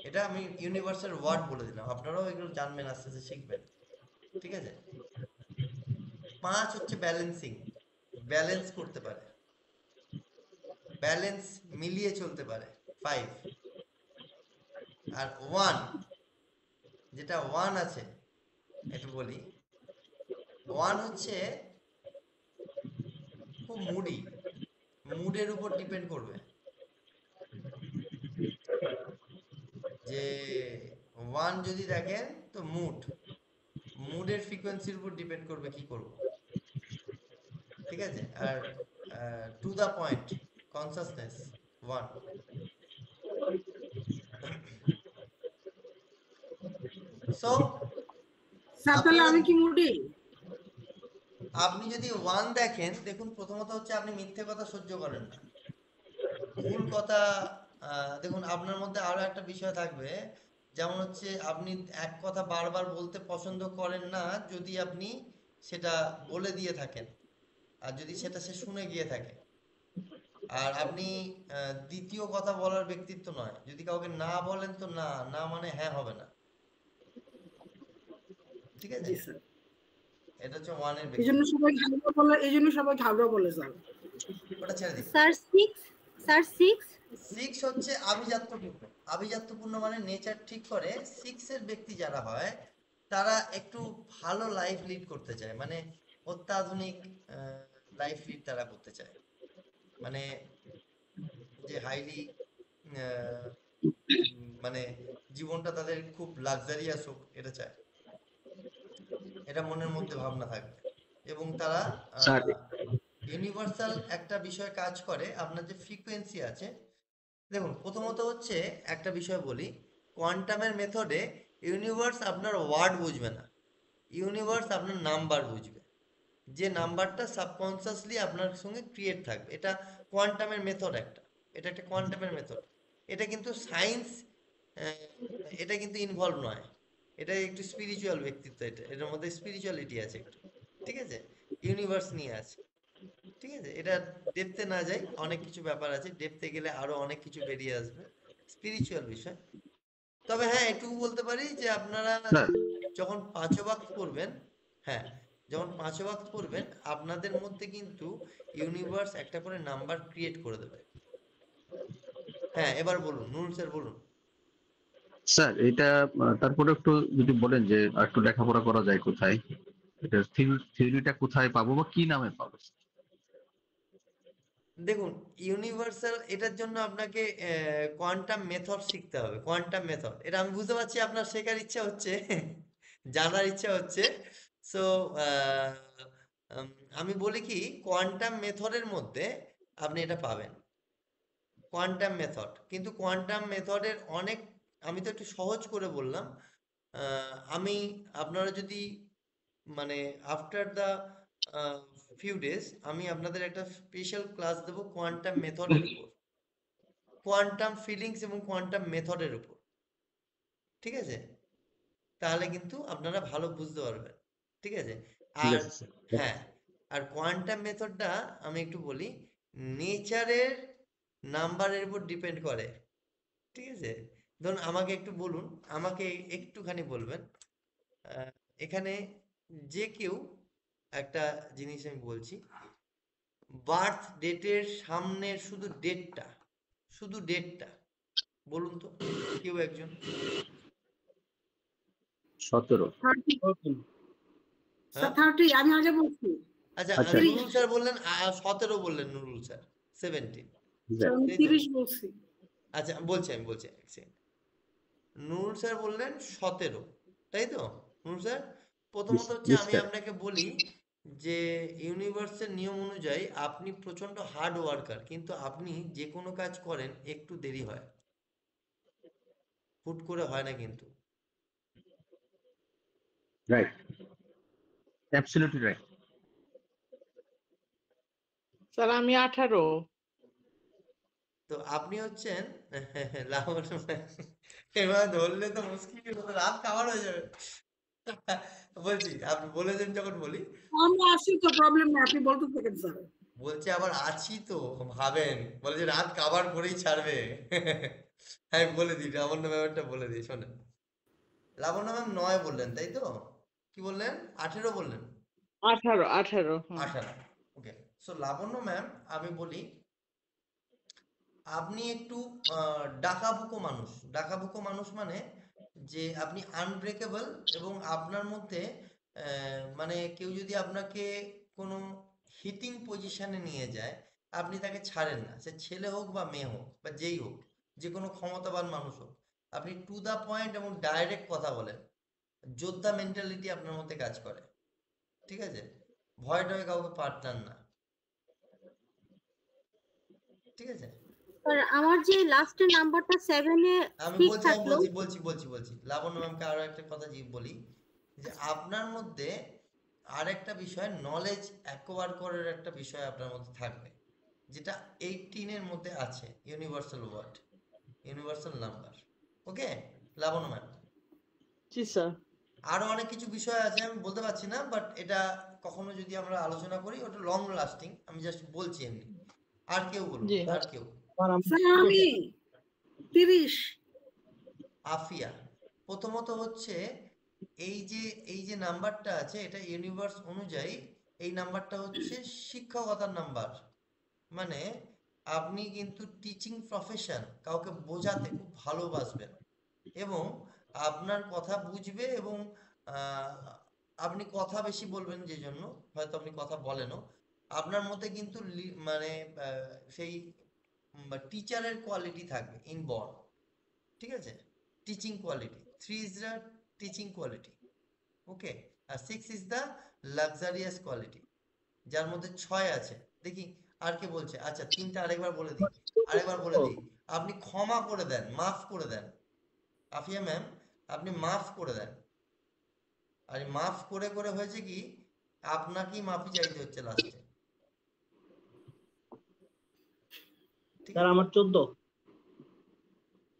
এটা আমি ইউনিভার্সের ওয়ার্ড বলে দিলাম, আপনারাও এগুলো জানবেন, আস্তে আস্তে শিখবেন। ঠিক আছে। 5 হচ্ছে ব্যালেন্সিং, ব্যালেন্স করতে পারে, ব্যালেন্স মিলিয়ে চলতে পারে 5। আর 1, যেটা 1 আছে একটু বলি, 1 হচ্ছে খুব মুডি, মুডের উপর ডিপেন্ড করবে যে 1 যদি দেখেন তো মুডের ফ্রিকোয়েন্সির উপর ডিপেন্ড করবে কি করব। ঠিক আছে। আর to the point consciousness 1। So sir তাহলে আমি কি মুডি? আপনি যদি 1 দেখেন, দেখুন প্রথমত হচ্ছে আপনি মিথ্যে কথা সহ্য করেন না, ভুল কথা। দেখুন আপনার মধ্যে আরো একটা বিষয় থাকবে, যেমন হচ্ছে আপনি এক কথা বারবার বলতে পছন্দ করেন না যদি আপনি সেটা বলে দিয়ে থাকেন, আর যদি সেটা সে শুনে গিয়ে থাকে। আর আপনি দ্বিতীয় কথা বলার ব্যক্তিত্ব নয়, যদি কাউকে না বলেন তো না, না মানে হ্যাঁ হবে না। ঠিক আছে, এটা হচ্ছে 1 এর এইজন্য সবাই ঘাবড়া বলে, এইজন্য সবাই ঘাবড়া বলে স্যার। ওটা ছেড়ে দিন। স্যার 6 হচ্ছে আভিজাত্যপূর্ণ। আভিজাত্যপূর্ণ মানে নেচার ঠিক করে। 6 এর ব্যক্তি যারা হয় তারা একটু ভালো লাইফ লিড করতে চায়, মানে অত্যাধুনিক লাইফ লিড তারা করতে চায়, মানে যে হাইলি মানে জীবনটা তাদের খুব লাক্সারিয়াস হোক এটা চায়, এটা মনের মধ্যে ভাবনা থাকবে। এবং তারা ইউনিভার্সাল একটা বিষয় কাজ করে, আপনার যে ফ্রিকোয়েন্সি আছে। দেখুন প্রথমত হচ্ছে একটা বিষয় বলি, কোয়ান্টামের মেথডে ইউনিভার্স আপনার ওয়ার্ড বুঝবে না, ইউনিভার্স আপনার নাম্বার বুঝবে, যে নাম্বারটা সাবকনসিয়াসলি আপনার সঙ্গে ক্রিয়েট থাকবে। এটা কোয়ান্টামের মেথড, এটা একটা কোয়ান্টামের মেথড। এটা কিন্তু সায়েন্স, এটা কিন্তু ইনভলভ নয়, এটা একটু স্পিরিচুয়াল ব্যক্তিত্ব, এটার মধ্যে স্পিরিচুয়ালিটি আছে একটু। ঠিক আছে, ইউনিভার্স নিয়ে আছে। ঠিক আছে, এটা ডেপথে না যাই, অনেক কিছু ব্যাপার আছে, ডেপথে গেলে আরো অনেক কিছু বেরিয়ে আসবে, স্পিরিচুয়াল বিষয়। তবে হ্যাঁ এটুকু বলতে পারি যে আপনারা যখন 5 ওয়াক্ত পড়বেন, হ্যাঁ যখন 5 ওয়াক্ত পড়বেন, আপনাদের মধ্যে কিন্তু ইউনিভার্স একটা করে নাম্বার ক্রিয়েট করে দেবে। হ্যাঁ এবার বলুন নুরুল স্যার, বলুন। স্যার এটা তারপরে একটু যদি বলেন যে একটু লেখাপড়া করা যায় কোথায়, এটা থিওরিটা কোথায় পাবো বা কি নামে পাবো? দেখুন ইউনিভার্সাল, এটার জন্য আপনাকে কোয়ান্টাম মেথড শিখতে হবে। কোয়ান্টাম মেথড, এটা আমি বুঝতে পারছি আপনার শেখার ইচ্ছা হচ্ছে, জানার ইচ্ছা হচ্ছে। সো আমি বলি কি, কোয়ান্টাম মেথডের মধ্যে আপনি এটা পাবেন, কোয়ান্টাম মেথড। কিন্তু কোয়ান্টাম মেথডের অনেক, আমি তো একটু সহজ করে বললাম। আমি আপনারা যদি মানে আফটার দ্য ফিউ ডেজ আমি আপনাদের একটা স্পেশাল ক্লাস দেবো কোয়ান্টাম মেথডের উপর, কোয়ান্টাম ফিলিংস এবং কোয়ান্টাম মেথডের উপর। ঠিক আছে, তাহলে কিন্তু আপনারা ভালো বুঝতে পারবেন। ঠিক আছে। আর হ্যাঁ, আর কোয়ান্টাম মেথডটা আমি একটু বলি, নেচারের নাম্বারের উপর ডিপেন্ড করে। ঠিক আছে, ধরুন আমাকে একটু বলুন, আমাকে একটুখানি বলবেন, এখানে যে কেউ একটা জিনিস আমি বলছি, বার্থ ডেটের সামনের শুধু ডেটটা বলুন তো, কেউ একজন। 17। 30 আমি আগে বলছি। আচ্ছা, আচ্ছা। নুরুল স্যার বললেন 17 বললেন, নুরুল স্যার 17। আমি 30 বলছি। আচ্ছা আমি বলছি এক সেকেন্ড। নুরুল স্যার বললেন 17, তাই তো নুরুল স্যার? প্রথমত হচ্ছে আমি আপনাকে বলি যে ইউনিভার্সের নিয়ম অনুযায়ী আপনি প্রচন্ড হার্ড ওয়ার্কার, কিন্তু আপনি যে কোনো কাজ করেন একটু দেরি হয়, হুট করে হয় না কিন্তু। Right, absolutely right. স্যার আমি 18। তো আপনি হচ্ছেন এবার ধরলে তো মুশকিল, রাত খাবার হয়ে যাবে। বলছি, আপনি বলেছেন যখন বলি, আমরা আসি তো, প্রবলেম নেই, আপনি বলতে থাকেন স্যার। বলছে আবার আছি তো, ভাবেন বলে যে রাত কাবার করেই ছাড়বে। আমি বলে দিই, লাবণ্য ম্যামটা বলে দিই, শোনেন। লাবণ্য ম্যাম 9 বললেন, তাই তো? কি বললেন? 18 বললেন? 18। ওকে। সো লাবণ্য ম্যাম, আমি বলি আপনি একটু ডাকাবুকো মানুষ মানে যে আপনি আনব্রেকেবল, এবং আপনার মধ্যে মানে কেউ যদি আপনাকে কোনো হিটিং পজিশনে নিয়ে যায়, আপনি তাকে ছাড়েন না, সে ছেলে হোক বা মেয়ে হোক বা যেই হোক, যে কোনো ক্ষমতাবান মানুষ হোক, আপনি টু দা পয়েন্ট এবং ডাইরেক্ট কথা বলেন। যোদ্ধা মেন্টালিটি আপনার মধ্যে কাজ করে, ঠিক আছে? ভয় টয় কাউকে পাঠান না, ঠিক আছে? আমার যে লাস্টের নাম্বারটা 7 এ আমি ঠিক বলছি থাকলো। বলছি লাবণ্য ম্যামকে আরো একটা কথা বলি, যে আপনার মধ্যে আর একটা বিষয়, নলেজ অ্যাকোয়ার করার একটা বিষয় আপনার মধ্যে থাকবে, যেটা 18 এর মধ্যে আছে, ইউনিভার্সাল ওয়ার্ড, ইউনিভার্সাল নাম্বার। ওকে লাবণ্য ম্যাম? জি স্যার। আরো অনেক কিছু বিষয় আছে, আমি বলতে পারছি না, বাট এটা কখনো যদি আমরা আলোচনা করি ওটা লং লাস্টিং, আমি জাস্ট বলছি এমনি। আর কেউ বলুন, আর কেউ? স্যার আমি 30। আফিয়া, প্রথমত হচ্ছে এই যে নাম্বারটা আছে, এটা ইউনিভার্স অনুযায়ী এই নাম্বারটা হচ্ছে শিক্ষকতার নাম্বার, মানে আপনি কিন্তু টিচিং প্রফেশন, কাউকে বোঝাতে খুব ভালোবাসবেন এবং আপনার কথা বুঝবে, এবং আপনি কথা বেশি বলবেন, যে জন্য হয়তো আপনি কথা বলেনও, আপনার মধ্যে কিন্তু মানে সেই টিচারের কোয়ালিটি থাকবে ইনবর্ন, ঠিক আছে? Teaching quality, 3 is the teaching quality, okay? আর 6 is the লাক্সারিয়াস কোয়ালিটি, যার মধ্যে 6 আছে। দেখি আর কে বলছে। আচ্ছা, 3টা আরেকবার বলে দিই, আপনি ক্ষমা করে দেন, মাফ করে দেন। আফিয়া ম্যাম, আপনি মাফ করে দেন, আর মাফ করে করে হয়েছে কি, আপনাকেই মাফি চাইতে হচ্ছে লাস্টে। স্যার আমার 14।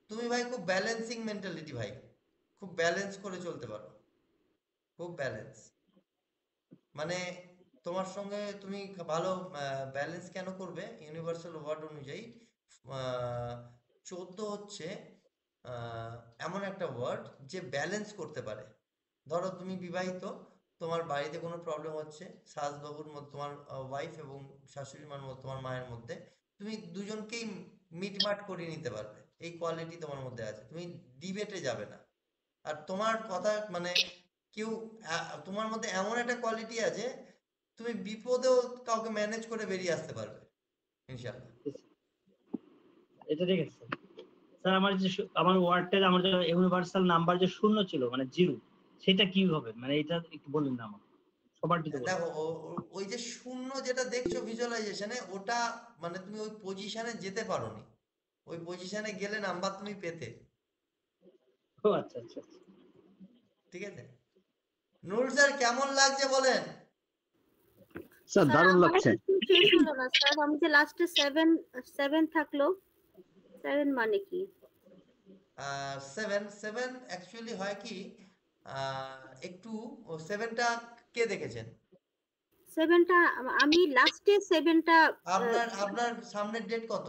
তুমি ভাই খুব ব্যালেন্সিং মেন্টালিটি ভাই, খুব ব্যালেন্স করে চলতে পারো, খুব ব্যালেন্স, মানে তোমার সঙ্গে তুমি ভালো ব্যালেন্স কেন করবে, ইউনিভার্সাল ওয়ার্ড অনুযায়ী 14 হচ্ছে এমন একটা ওয়ার্ড যে ব্যালেন্স করতে পারে। ধরো তুমি বিবাহিত, তোমার বাড়িতে কোনো প্রবলেম হচ্ছে, শাশুবাবুর মধ্যে, তোমার ওয়াইফ এবং শাশুড়ি মার মধ্যে, তোমার মায়ের মধ্যে, তুমি দুজনকেই মিটমাট করে নিতে পারবে, এই কোয়ালিটি তোমার মধ্যে আছে, তুমি ডিবেটে যাবে না। আর তোমার কথা মানে কেউ তোমার মধ্যে এমন একটা কোয়ালিটি আছে, তুমি বিপদেও কাউকে ম্যানেজ করে বেরিয়ে আসতে পারবে ইনশাআল্লাহ। এটা ঠিক আছে স্যার। আমার ওয়ার্ডটা, আমার যে ইউনিভার্সাল নাম্বার যে 0 ছিল, মানে 0, সেটা কি হবে, মানে এটা একটু বলুন না আমাকে, সবার দিকে বলুন। দেখো, ওই যে 0 যেটা দেখছো ভিজুয়ালাইজেশনে, ওটা মানে তুমি ওই পজিশনে যেতে পারোনি, ওই পজিশনে গেলে নাম্বার তুমি পেতে। ও আচ্ছা আচ্ছা, ঠিক আছে নুরুল স্যার, কেমন লাগছে বলেন? স্যার দারুণ লাগছে। শেষ হলো না স্যার, আমি যে লাস্টে 7 থাকলো, 7 মানে কি? 7 অ্যাকচুয়ালি হয় কি, একটু 7টা কে দেখেছেন? 7টা আমি লাস্টে 7টা আপনার সামনের ডেট কত?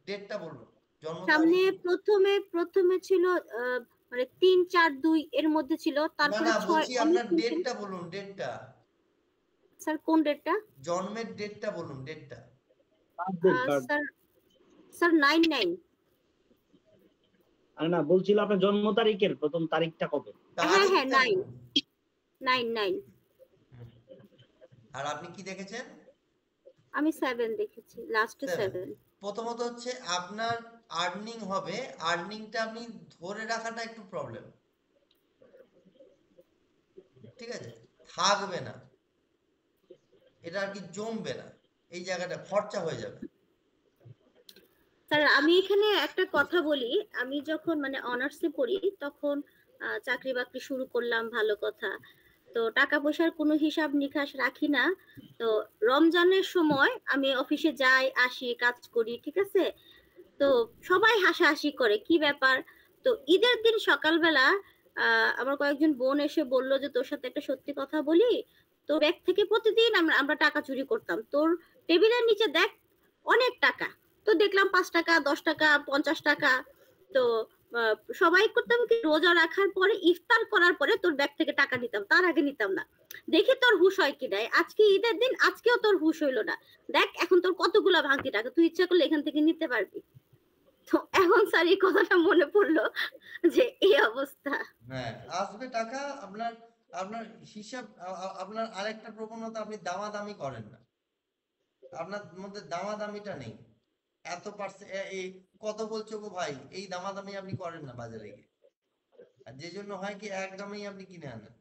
ডেটটা বলুন, জন্ম সামনে তারিখ। প্রথমে ছিল মানে 3 4 2 এর মধ্যে ছিল, না তারপরে না 6 বলছি আপনার ডেটটা বলুন, ডেটটা, স্যার কোন ডেটটা? জন্মের ডেটটা বলুন, ডেটটা। স্যার 9/9। আরে না, বলছিল আপনার জন্ম তারিখের প্রথম তারিখটা কবে? হ্যাঁ 9/9। আর আপনি কি দেখেছেন? আমি 7 দেখেছি, লাস্টে 7। প্রথমত হচ্ছে আপনার আর্নিং হবে, আর্নিংটা আপনি ধরে রাখাটা একটু প্রবলেম, ঠিক আছে? থাকবে না, এটা আর কি জমবে না, এই জায়গাটা খরচা হয়ে যাবে। স্যার আমি এখানে একটা কথা বলি, আমি যখন মানে অনার্সে পড়ি তখন চাকরি বাকরি শুরু করলাম, ভালো কথা। তো টাকা পয়সার কোনো হিসাব নিকাশ রাখি না। তো রমজানের সময় আমি অফিসে যাই আসি কাজ করি, ঠিক আছে? তো সবাই হাসাহাসি করে, কি ব্যাপার? তো ঈদের দিন সকালবেলা আমার কয়েকজন বোন এসে বললো যে তোর সাথে একটা সত্যি কথা বলি, তোর ব্যাগ থেকে প্রতিদিন আমরা টাকা চুরি করতাম, তোর টেবিলের নিচে দেখ অনেক টাকা। তো দেখলাম 5 টাকা 10 টাকা 50 টাকা। তো সবাই করতাম কি, রোজা রাখার পরে ইফতার করার পরে তোর ব্যাগ থেকে টাকা নিতাম, তার আগে নিতাম না। দেখি তোর হুঁশ হয় কি নাই, আজকে ঈদের দিন, আজকেও তোর হুঁশ হইলো না। দেখ এখন তোর কতগুলা ভাঙতি টাকা, তুই ইচ্ছা করলে এখান থেকে নিতে পারবি। তো এখন স্যার এই কথাটা মনে পড়লো যে এই অবস্থা। হ্যাঁ, আসবে টাকা আপনার, আপনার হিসাব, আপনার আরেকটা প্রবণতা, আপনি দামাদামি করেন না, আপনার মধ্যে দামাদামিটা নেই। এত পার্সেন্ট এই কত বলছো গো ভাই, এই দামাদামি আপনি করেন না বাজারে গিয়ে, আর যে জন্য হয় কি এক দামেই আপনি কিনে আনেন,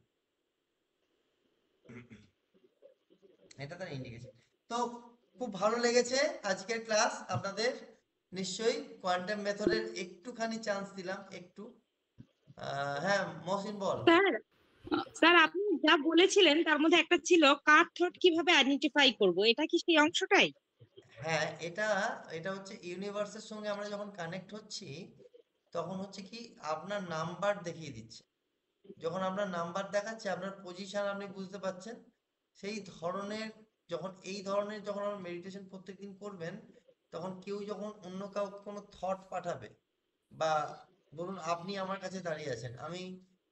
এটা তার ইন্ডিকেশন। তো খুব ভালো লেগেছে আজকের ক্লাস আপনাদের, নিশ্চয়ই কোয়ান্টাম মেথডের একটুখানি চান্স দিলাম একটু। হ্যাঁ মহসিন বল। স্যার আপনি যা বলেছিলেন তার মধ্যে একটা ছিল কাট থ্রট কিভাবে আইডেন্টিফাই করব, এটা কি সেই অংশটাই? হ্যাঁ, এটা হচ্ছে ইউনিভার্সের সঙ্গে আমরা যখন কানেক্ট হচ্ছি তখন হচ্ছে কি আপনার নাম্বার দেখিয়ে দিচ্ছে, যখন আপনার নাম্বার দেখাচ্ছে আপনার পজিশন আপনি বুঝতে পারছেন, সেই ধরনের যখন এই ধরনের যখন আমরা মেডিটেশন প্রত্যেকদিন করবেন, তখন কেউ যখন অন্য কাউকে কোনো থট পাঠাবে, বা ধরুন আপনি আমার কাছে দাঁড়িয়ে আছেন, আমি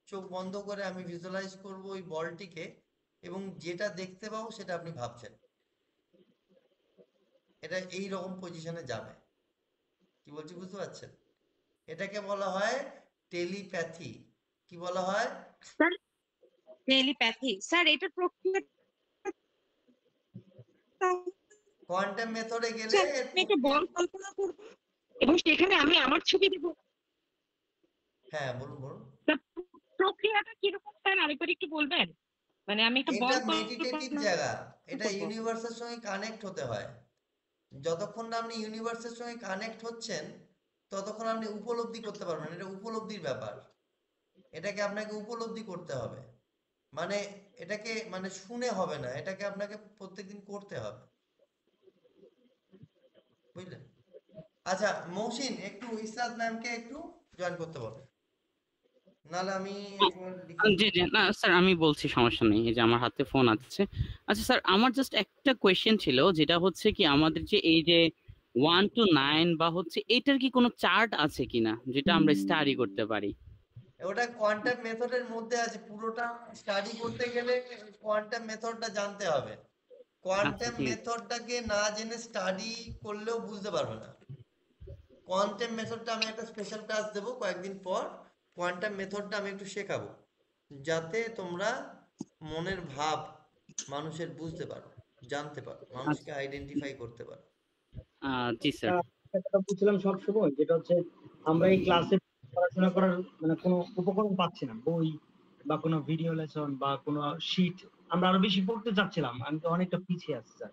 চোখ বন্ধ করে আমি ভিজুয়ালাইজ করব ওই বলটিকে, এবং যেটা দেখতে পাবো সেটা আপনি ভাবছেন, এটা এই রকম পজিশনে যাবে। কি বলছি বুঝতে পারছেন? এটাকে বলা হয় টেলিপ্যাথি। কি বলা হয়? Sir telepathy. স্যার এটা প্রক্রিয়া কোয়ান্টাম মেথডে গেলে একটা বল কল্পনা করব এবং সেখানে আমি আমার ছবি দেব। হ্যাঁ বলুন বলুন। প্রক্রিয়াটা কি রকম স্যার আরেকবার একটু বলবেন? মানে আমি একটা বল এটা মেডিটেটিভ জায়গা, এটা ইউনিভার্সের সঙ্গে কানেক্ট হতে হয়। যতক্ষণ না আপনি ইউনিভার্সের সঙ্গে কানেক্ট হচ্ছেন ততক্ষণ আপনি উপলব্ধি করতে পারবেন, এটা উপলব্ধির ব্যাপার, এটাকে আপনাকে উপলব্ধি করতে হবে, মানে এটাকে মানে শুনে হবে না, এটাকে আপনাকে প্রত্যেকদিন করতে হবে, বুঝলেন? আচ্ছা মহসিন, একটু ইসরাত ম্যামকে একটু জয়েন করতে বলো, নাহলে আমি জি জি না স্যার আমি বলছি, সমস্যা নেই, এই যে আমার হাতে ফোন আছে। আচ্ছা স্যার আমার জাস্ট একটা কোয়েশ্চেন ছিল, যেটা হচ্ছে কি আমাদের যে এই যে 1 to 9 বা হচ্ছে এটার কি কোনো চার্ট আছে কিনা যেটা আমরা স্টাডি করতে পারি? ওটা কোয়ান্টাম মেথডের মধ্যে আছে, পুরোটা স্টাডি করতে গেলে কোয়ান্টাম মেথডটা জানতে হবে, কোয়ান্টাম মেথডটাকে না জেনে স্টাডি করলেও বুঝতে পারবে না। কোয়ান্টাম মেথডটা আমি একটা স্পেশাল ক্লাস দেবো কয়েকদিন পর, কোয়ান্টাম মেথডটা আমি একটু শেখাবো, যাতে তোমরা মনের ভাব মানুষের বুঝতে পারো, জানতে পারো, মানুষকে আইডেন্টিফাই করতে পারো। জি স্যার। একটা বুঝছিলাম সব সময়, যেটা হচ্ছে আমরা এই ক্লাসে পড়াশোনা করার মানে কোনো উপকরণ পাচ্ছি না, বই বা কোনো ভিডিও লেসন বা কোনো শীট, আমরা আরো বেশি পড়তে চাচ্ছিলাম, আমি তো অনেকটা পিছিয়ে আছি স্যার।